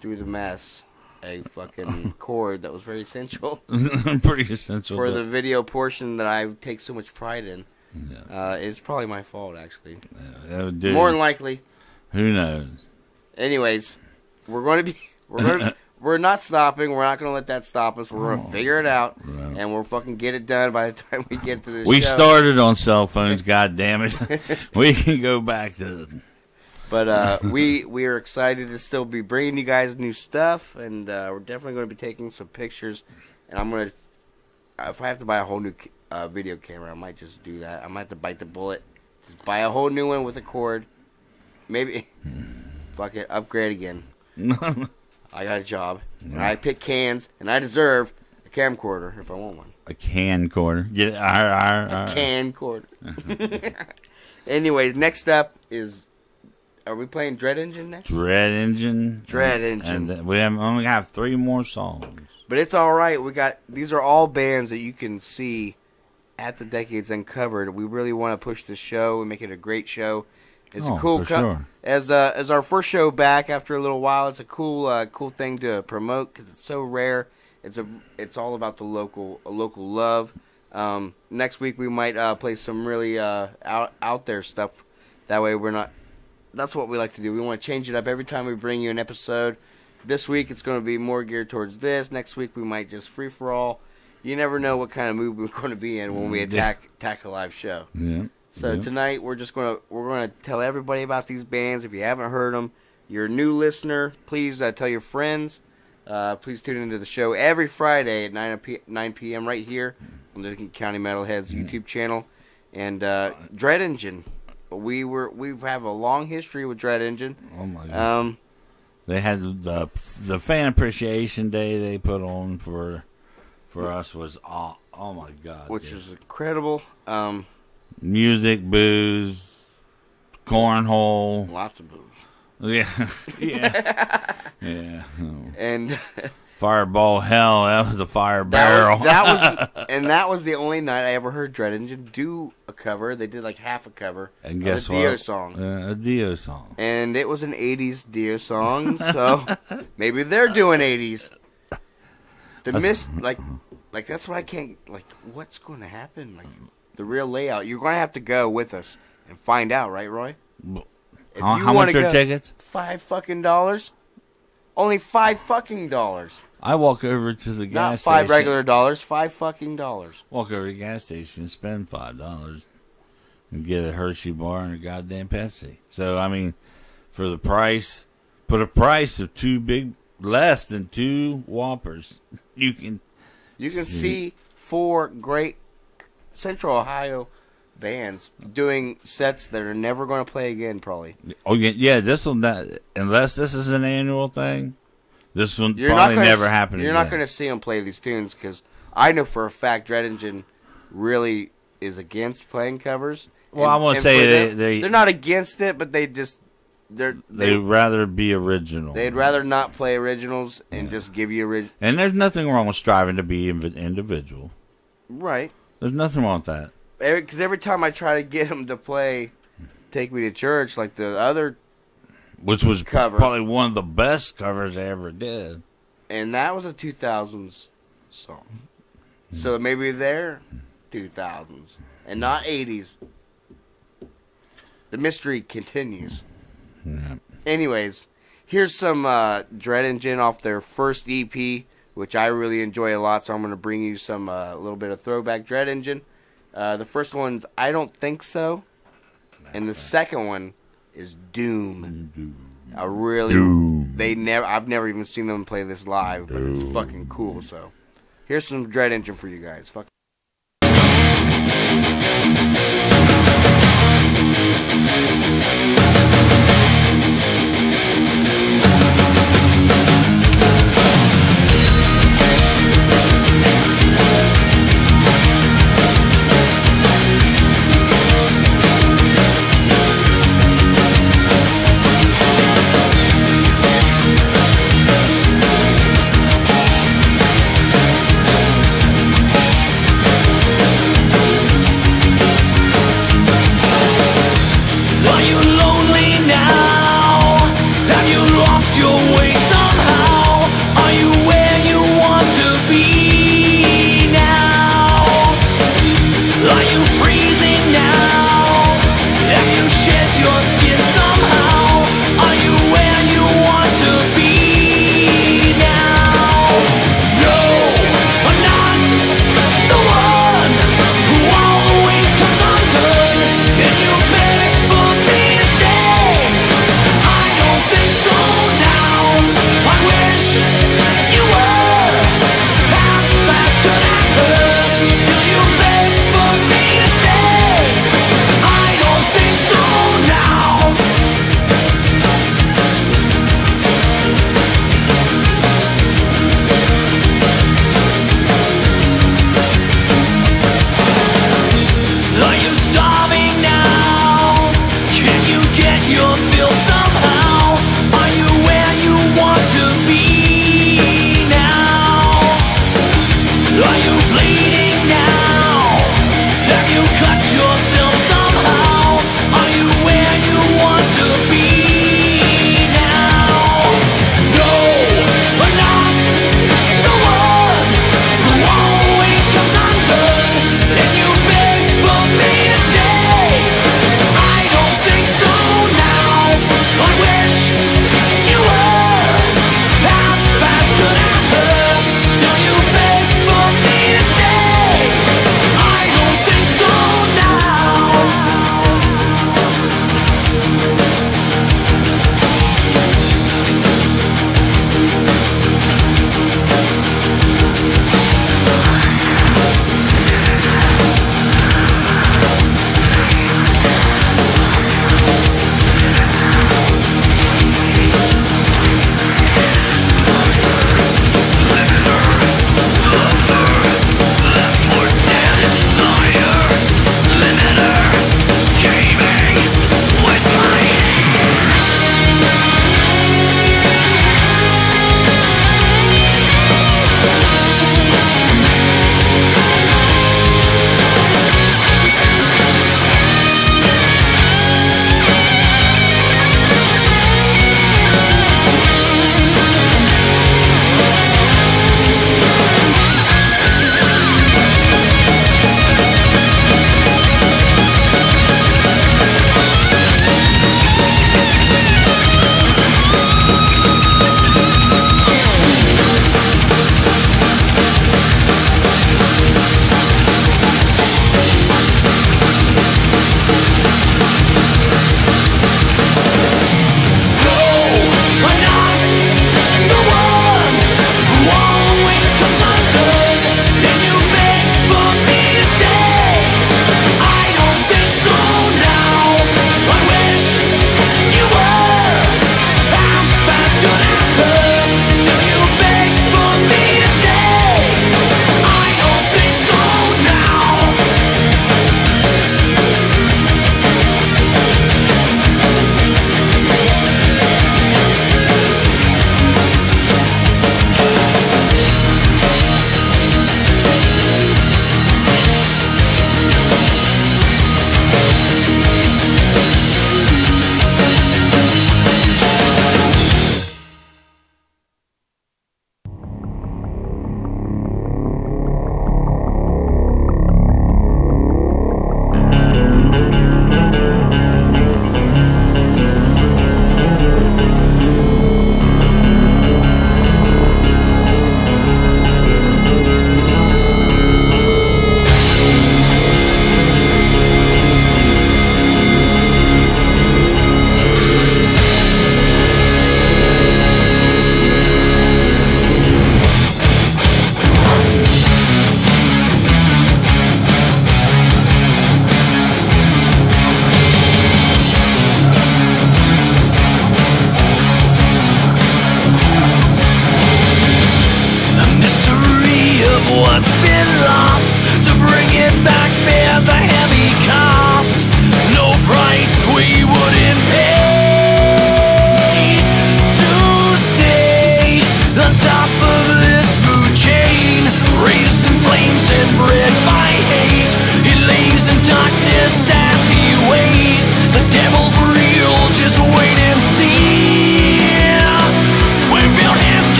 through the mess, a fucking cord that was very essential Pretty essential. for the video portion that I take so much pride in. Yeah. It's probably my fault, actually. Dude, More than likely. who knows? Anyways, we're not stopping. We're not going to let that stop us. We're going to figure it out, Right. and we'll fucking get it done by the time we get to the We show. started on cell phones. God damn it! We can go back to. But we are excited to still be bringing you guys new stuff, and we're definitely going to be taking some pictures. And I'm going to, if I have to buy a whole new video camera, I might just do that. I might have to bite the bullet, just buy a whole new one with a cord. Maybe, fuck it, upgrade again. I got a job, and I pick cans, and I deserve a camcorder if I want one. A can corner. Get it? A camcorder. Anyways, next up is. Are we playing Dread Engine next? Dread Engine. Dread Engine. And we only have 3 more songs. But it's all right. These are all bands that you can see at the Decades Uncovered. We really want to push this show and make it a great show. It's a cool for sure. as our first show back after a little while. It's a cool thing to promote because it's so rare. It's all about the local love. Next week we might play some really out there stuff. That way we're not. That's what we like to do. We want to change it up every time we bring you an episode. This week it's going to be more geared towards this. Next week we might just free for all. You never know what kind of mood we're going to be in when we attack a live show. Yeah. So tonight we're going to tell everybody about these bands. If you haven't heard them, you're a new listener. Please tell your friends. Please tune into the show every Friday at 9 p.m. right here on the Lincoln County Metalheads YouTube channel. And Dread Engine. We have a long history with Dread Engine. Oh my God. They had the fan appreciation day they put on for us was oh my God, which was incredible. Music, booze, cornhole, Lots of booze. yeah, yeah. And Fireball hell, that was a fire barrel. that was the only night I ever heard Dread Engine do a cover. They did like half a cover And of guess a Dio what? song. A Dio song. And it was an 80s Dio song, so maybe they're doing 80s. Like that's what I can't, like, what's going to happen? Like, the real layout. You're going to have to go with us and find out, right, Roy? If How you much wanna are go- tickets? $5 fucking dollars? Only $5 fucking dollars. I walk over to the Not gas station. $5 regular dollars, $5 fucking dollars. Walk over to the gas station and spend $5 and get a Hershey bar and a goddamn Pepsi. So I mean, for the price, put a price of less than 2 Whoppers. You can see 4 great Central Ohio bands doing sets that are never going to play again, probably. Oh yeah, this will not, unless this is an annual thing. This will You're probably not gonna never happen. You're not going to see them play these tunes because I know for a fact Dread Engine really is against playing covers. Well, I won't and say for they're not against it, but they'd rather be original. They'd rather not play originals and just give you original. And there's nothing wrong with striving to be individual. Right. There's nothing wrong with that. Because every time I try to get them to play "Take Me to Church," like the other, Which was cover. probably one of the best covers I ever did. and that was a 2000s song, so maybe they're 2000s and not 80s. The mystery continues. Yeah. Anyways, here's some Dread Engine off their first EP, which I really enjoy a lot. So I'm going to bring you some a little bit of throwback Dread Engine. The first one's "I Don't Think So," and the second one is Doom. Doom. I've never even seen them play this live, but it's fucking cool. So here's some Dread Engine for you guys. Fuck. Are you lonely now? Have you lost your way somehow? Are you where you want to be now? Are you freezing now? Have you shed your skin somehow? Are you where you want to be now? No, I'm not the one who always comes undone. Can you beg for me to stay? I don't think so now. I wish you were half as good as her. Still you beg for me to stay. I don't think so now. Are you starving now? Can you get your fill somehow? Are you where you want to be now? Are you bleeding now? Have you cut yourself somehow? Are you where you want to be now? No, I'm not the one who always comes undone. Can you beg for me to stay? I don't think so now.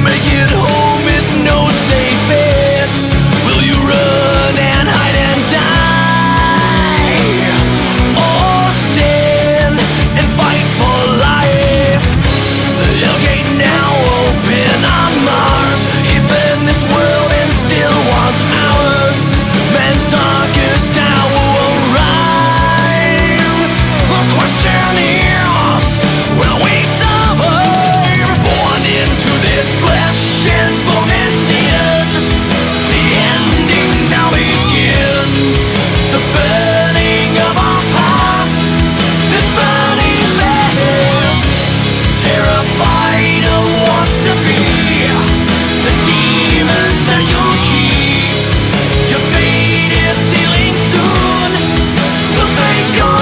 Make it home is no safe bet. Will you run and hide and die? Or stand and fight for life? The Hellgate now open on Mars. Even this world and still wants ours. Man's darkest hour will arrive. The question is, will we survive? Born into this flesh and bone and sin. The ending now begins. The burning of our past. This burning fast. Terrified of wants to be. The demons that you'll keep. Your fate is sealing soon. So face your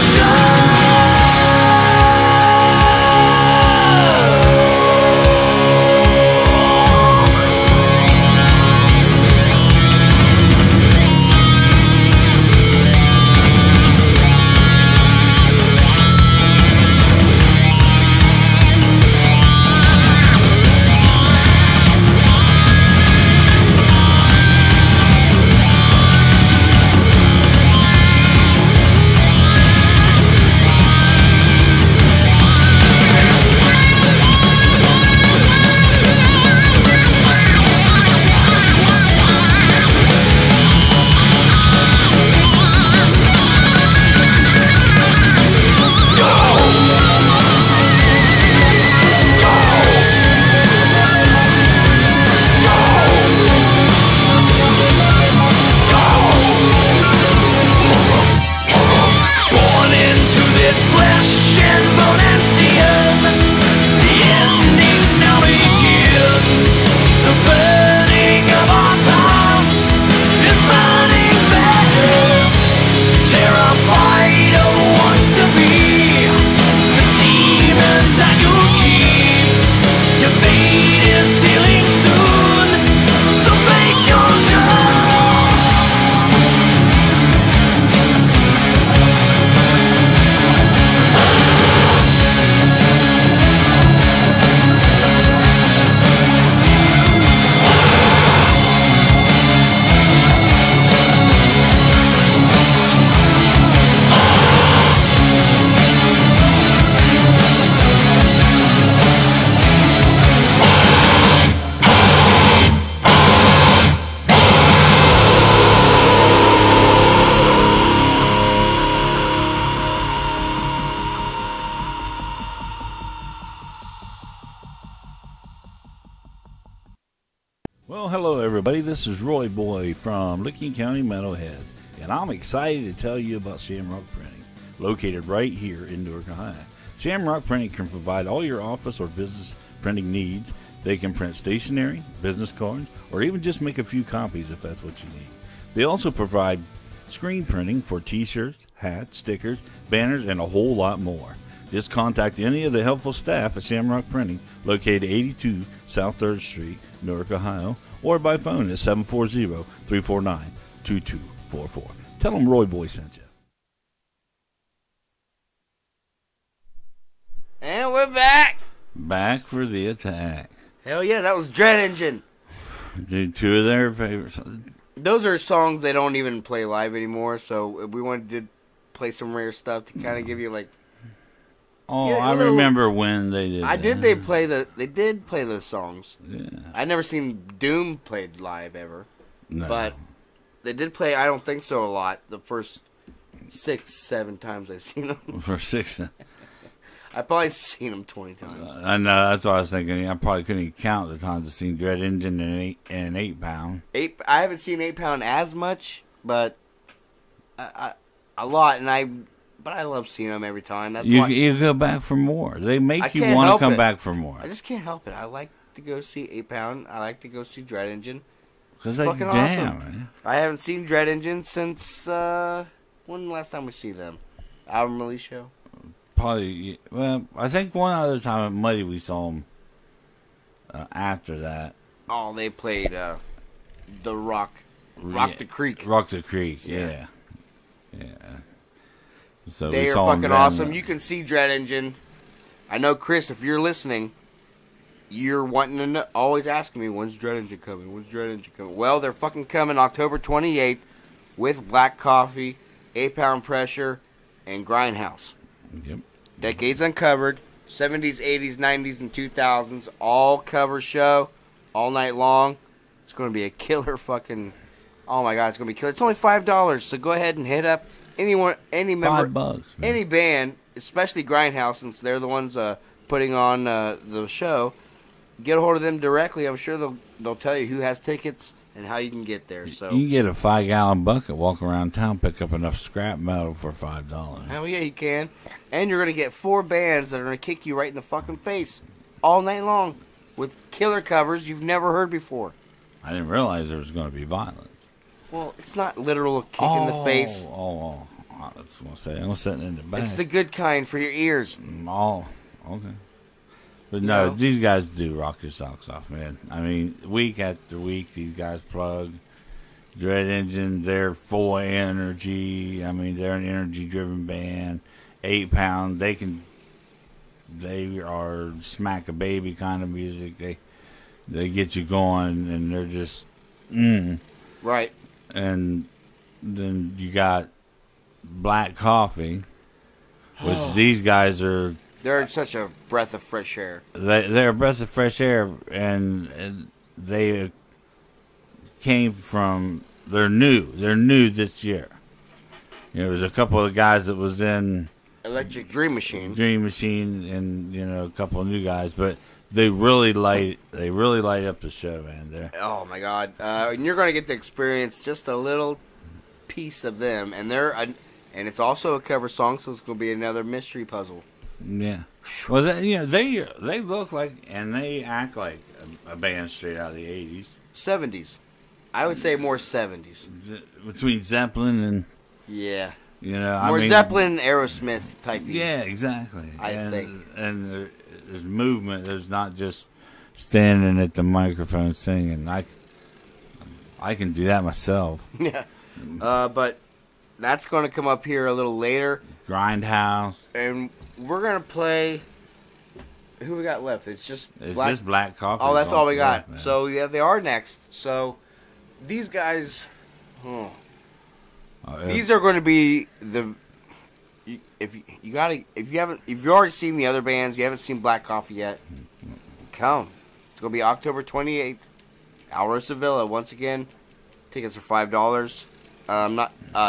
Well, hello everybody. This is Roy Boy from Licking County Metalheads, and I'm excited to tell you about Shamrock Printing, located right here in Newark, Ohio. Shamrock Printing can provide all your office or business printing needs. They can print stationery, business cards, or even just make a few copies if that's what you need. They also provide screen printing for t-shirts, hats, stickers, banners, and a whole lot more. Just contact any of the helpful staff at Shamrock Printing, located 82 South 3rd Street, Newark, Ohio, or by phone at 740-349-2244. Tell them Roy Boy sent you. And we're back. Back for the attack. Hell yeah, that was Dread Engine. Dude, two of their favorites. Those are songs they don't even play live anymore, so we wanted to play some rare stuff to kind of give you like. Oh, Yeah, I remember when they did. They did play those songs. Yeah. I never seen Doom played live ever, No. but they did play. I don't think so a lot. The first 6-7 times I've seen them. For 6. I've probably seen them 20 times. I know, that's what I was thinking. I probably couldn't even count the times I've seen Dread Engine and an 8-pound. I haven't seen 8-pound as much, but a lot, but I love seeing them every time. That's why You go back for more. They I make you can't want to help come it. back for more. I just can't help it. I like to go see 8-pound. I like to go see Dread Engine. Because they Fucking jam. awesome. Man. I haven't seen Dread Engine since when the last time we see them? Album release show. Probably, well, I think one other time at Muddy we saw them after that. Oh, they played the Rock the Creek. Rock the Creek, Yeah. yeah. So They we are saw 'em fucking then. awesome. You can see Dread Engine. I know, Chris, if you're listening, you're wanting to know, always asking me, when's Dread Engine coming? When's Dread Engine coming? Well, they're fucking coming October 28th with Black Coffee, 8 Pound Pressure, and Grindhouse. Yep. Decades Uncovered, 70s, 80s, 90s, and 2000s, all cover show, all night long. It's going to be a killer fucking, oh my God, it's going to be killer. It's only $5, so go ahead and hit up anyone, any member, $5, man. any band, especially Grindhouse, since they're the ones putting on the show. Get a hold of them directly. I'm sure they'll tell you who has tickets and how you can get there. So You can get a 5-gallon bucket, walk around town, pick up enough scrap metal for $5. hell yeah, you can. And you're going to get 4 bands that are going to kick you right in the fucking face all night long with killer covers you've never heard before. I didn't realize there was going to be violence. Well, it's not literal kick in the face. Oh, I was going to say, I'm sitting in the back. It's the good kind for your ears. Oh, okay. But You no, know? these guys do rock your socks off, man. I mean, week after week, these guys plug. Dread Engine, they're full of energy. I mean, they're an energy-driven band. 8 Pound, they are smack a baby kind of music. They get you going, and they're just, Right. And then you got Black Coffee, which these guys are. They're such a breath of fresh air. They're a breath of fresh air, and they came from. They're new. They're new this year. You know, there's a couple of guys that was in Electric Dream Machine. Dream Machine, and a couple of new guys, but they really light up the show, man. There. Oh my God! And you're going to get to experience just a little piece of them, and and it's also a cover song, so it's going to be another mystery puzzle. Yeah. Well, they look like and they act like a band straight out of the 80s. 70s. I would say more 70s. Between Zeppelin and, Yeah. more Zeppelin, Aerosmith type. Yeah, exactly. I think. And there's movement. There's not just standing at the microphone singing. I can do that myself. Yeah. But that's going to come up here a little later. Grindhouse. And we're going to play... Who we got left? It's just Black Coffee. Oh, that's all we got. Left, So, yeah, they are next. So, these guys... These are going to be the... If you've already seen the other bands, you haven't seen Black Coffee yet, come. It's going to be October 28th. Alrosa Villa. Once again, tickets are $5.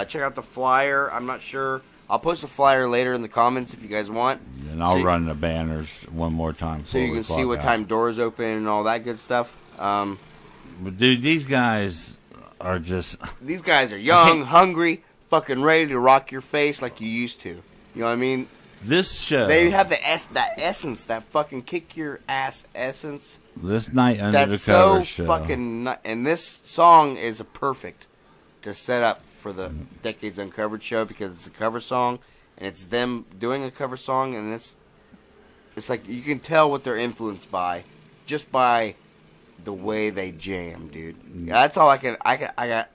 Check out the flyer. I'm not sure. I'll post a flyer later in the comments if you guys want. And I'll run the banners one more time. So you can see what time doors open and all that good stuff. But dude, these guys are just... These guys are young, hungry, fucking ready to rock your face like you used to. You know what I mean? This show... They have that essence, that fucking kick your ass essence. This Night Under That's the Cover so show. fucking... And this song is perfect to set up for the Decades Uncovered show because it's a cover song, and it's them doing a cover song, and it's like you can tell what they're influenced by just by the way they jam, dude. That's all I got.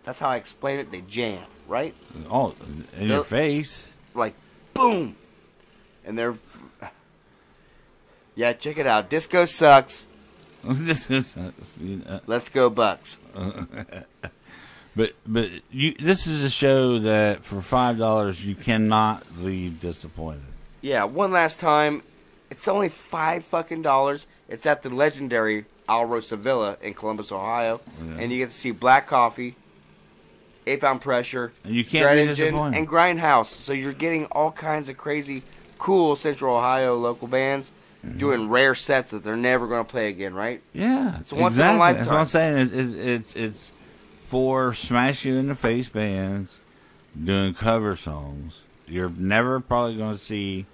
That's how I explain it. They jam, right? Oh, in your face. Like, boom, and they're check it out. Disco sucks. Let's go Bucks. But this is a show that for $5 you cannot leave disappointed. Yeah, one last time. It's only $5 It's at the legendary Alrosa Villa in Columbus, Ohio, and you get to see Black Coffee, 8 Pound Pressure, and you can't Dread be Engine, disappointed. and Grindhouse. So you're getting all kinds of crazy, cool Central Ohio local bands doing rare sets that they're never going to play again, right? Yeah, It's once in a lifetime. That's what I'm saying. It's for smash you in the face bands doing cover songs. You're never probably going to see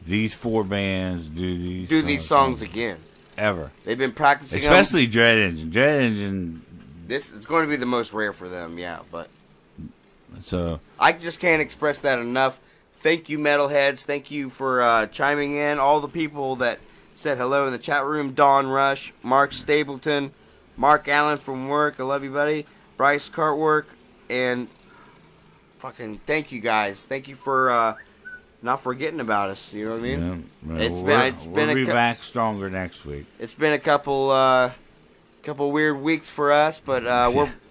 these 4 bands do these songs again. Ever. They've been practicing Especially Dread Engine. Dread Engine. This is going to be the most rare for them, yeah, but So I just can't express that enough. Thank you, metalheads. Thank you for chiming in. All the people that said hello in the chat room. Don Rush, Mark Stapleton, Mark Allen from work. I love you, buddy. Bryce Cartwork, and fucking thank you guys. Thank you for not forgetting about us. You know what I mean? Yeah. We'll be back stronger next week. It's been a couple weird weeks for us, but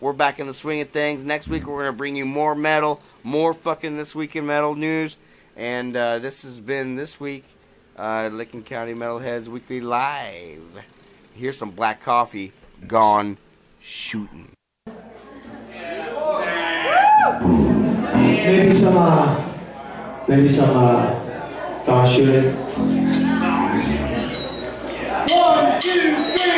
we're back in the swing of things. Next week we're gonna bring you more metal, more fucking This Week in Metal news, and this has been This Week, Licking County Metalheads Weekly Live. Here's some Black Coffee, Gone Shooting. Maybe some Gone Shooting. 1, 2, 3.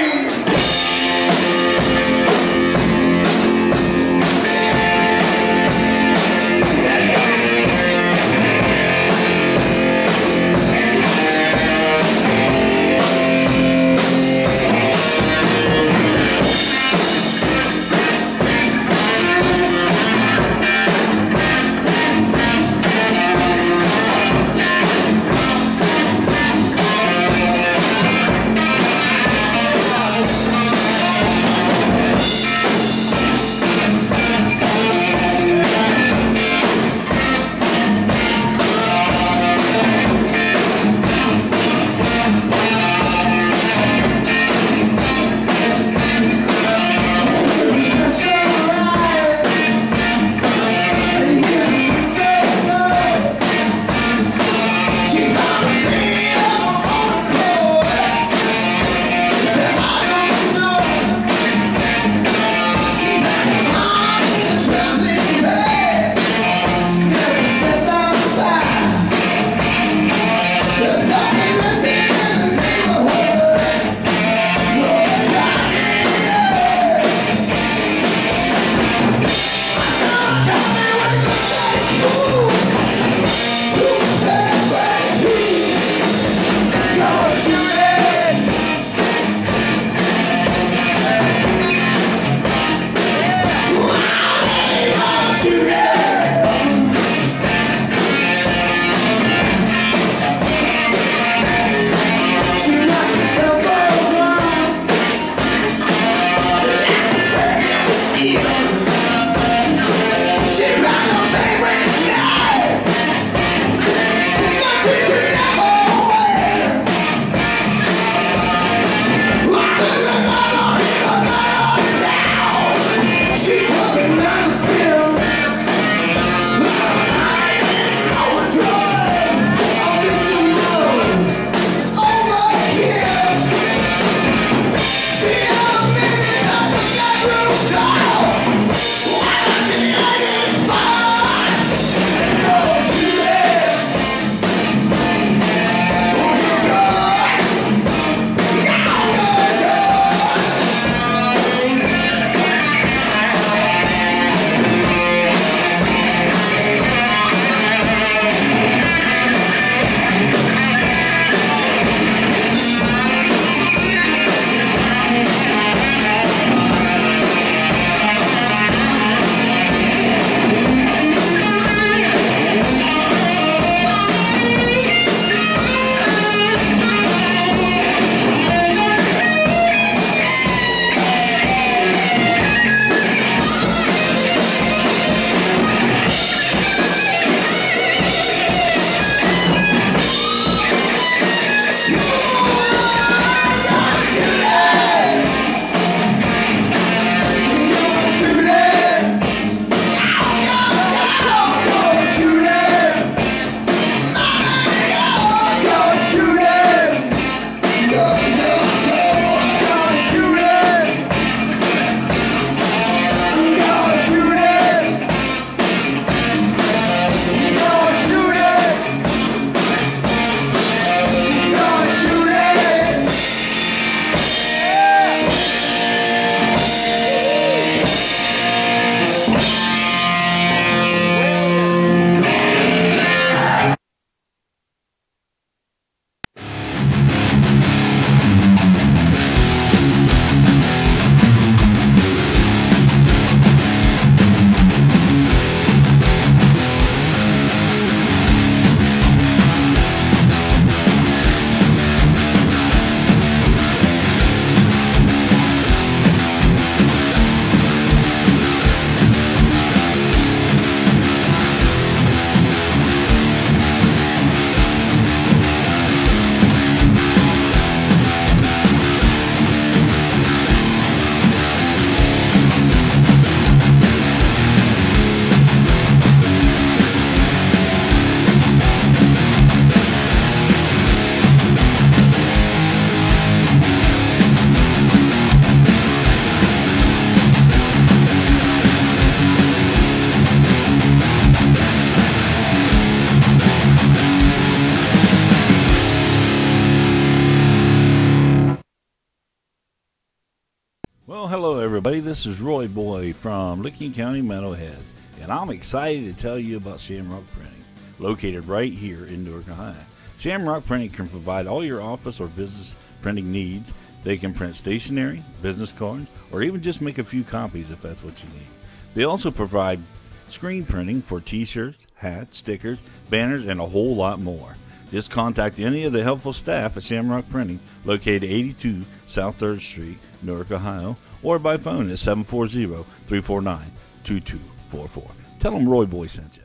hello everybody. This is Roy Boy from Licking County Metalhead, and I'm excited to tell you about Shamrock Printing, located right here in Newark, Ohio. Shamrock Printing can provide all your office or business printing needs. They can print stationery, business cards, or even just make a few copies if that's what you need. They also provide screen printing for t-shirts, hats, stickers, banners, and a whole lot more. Just contact any of the helpful staff at Shamrock Printing, located 82 South 3rd Street, Newark, Ohio, or by phone at 740-349-2244. Tell them Roy Boy sent you.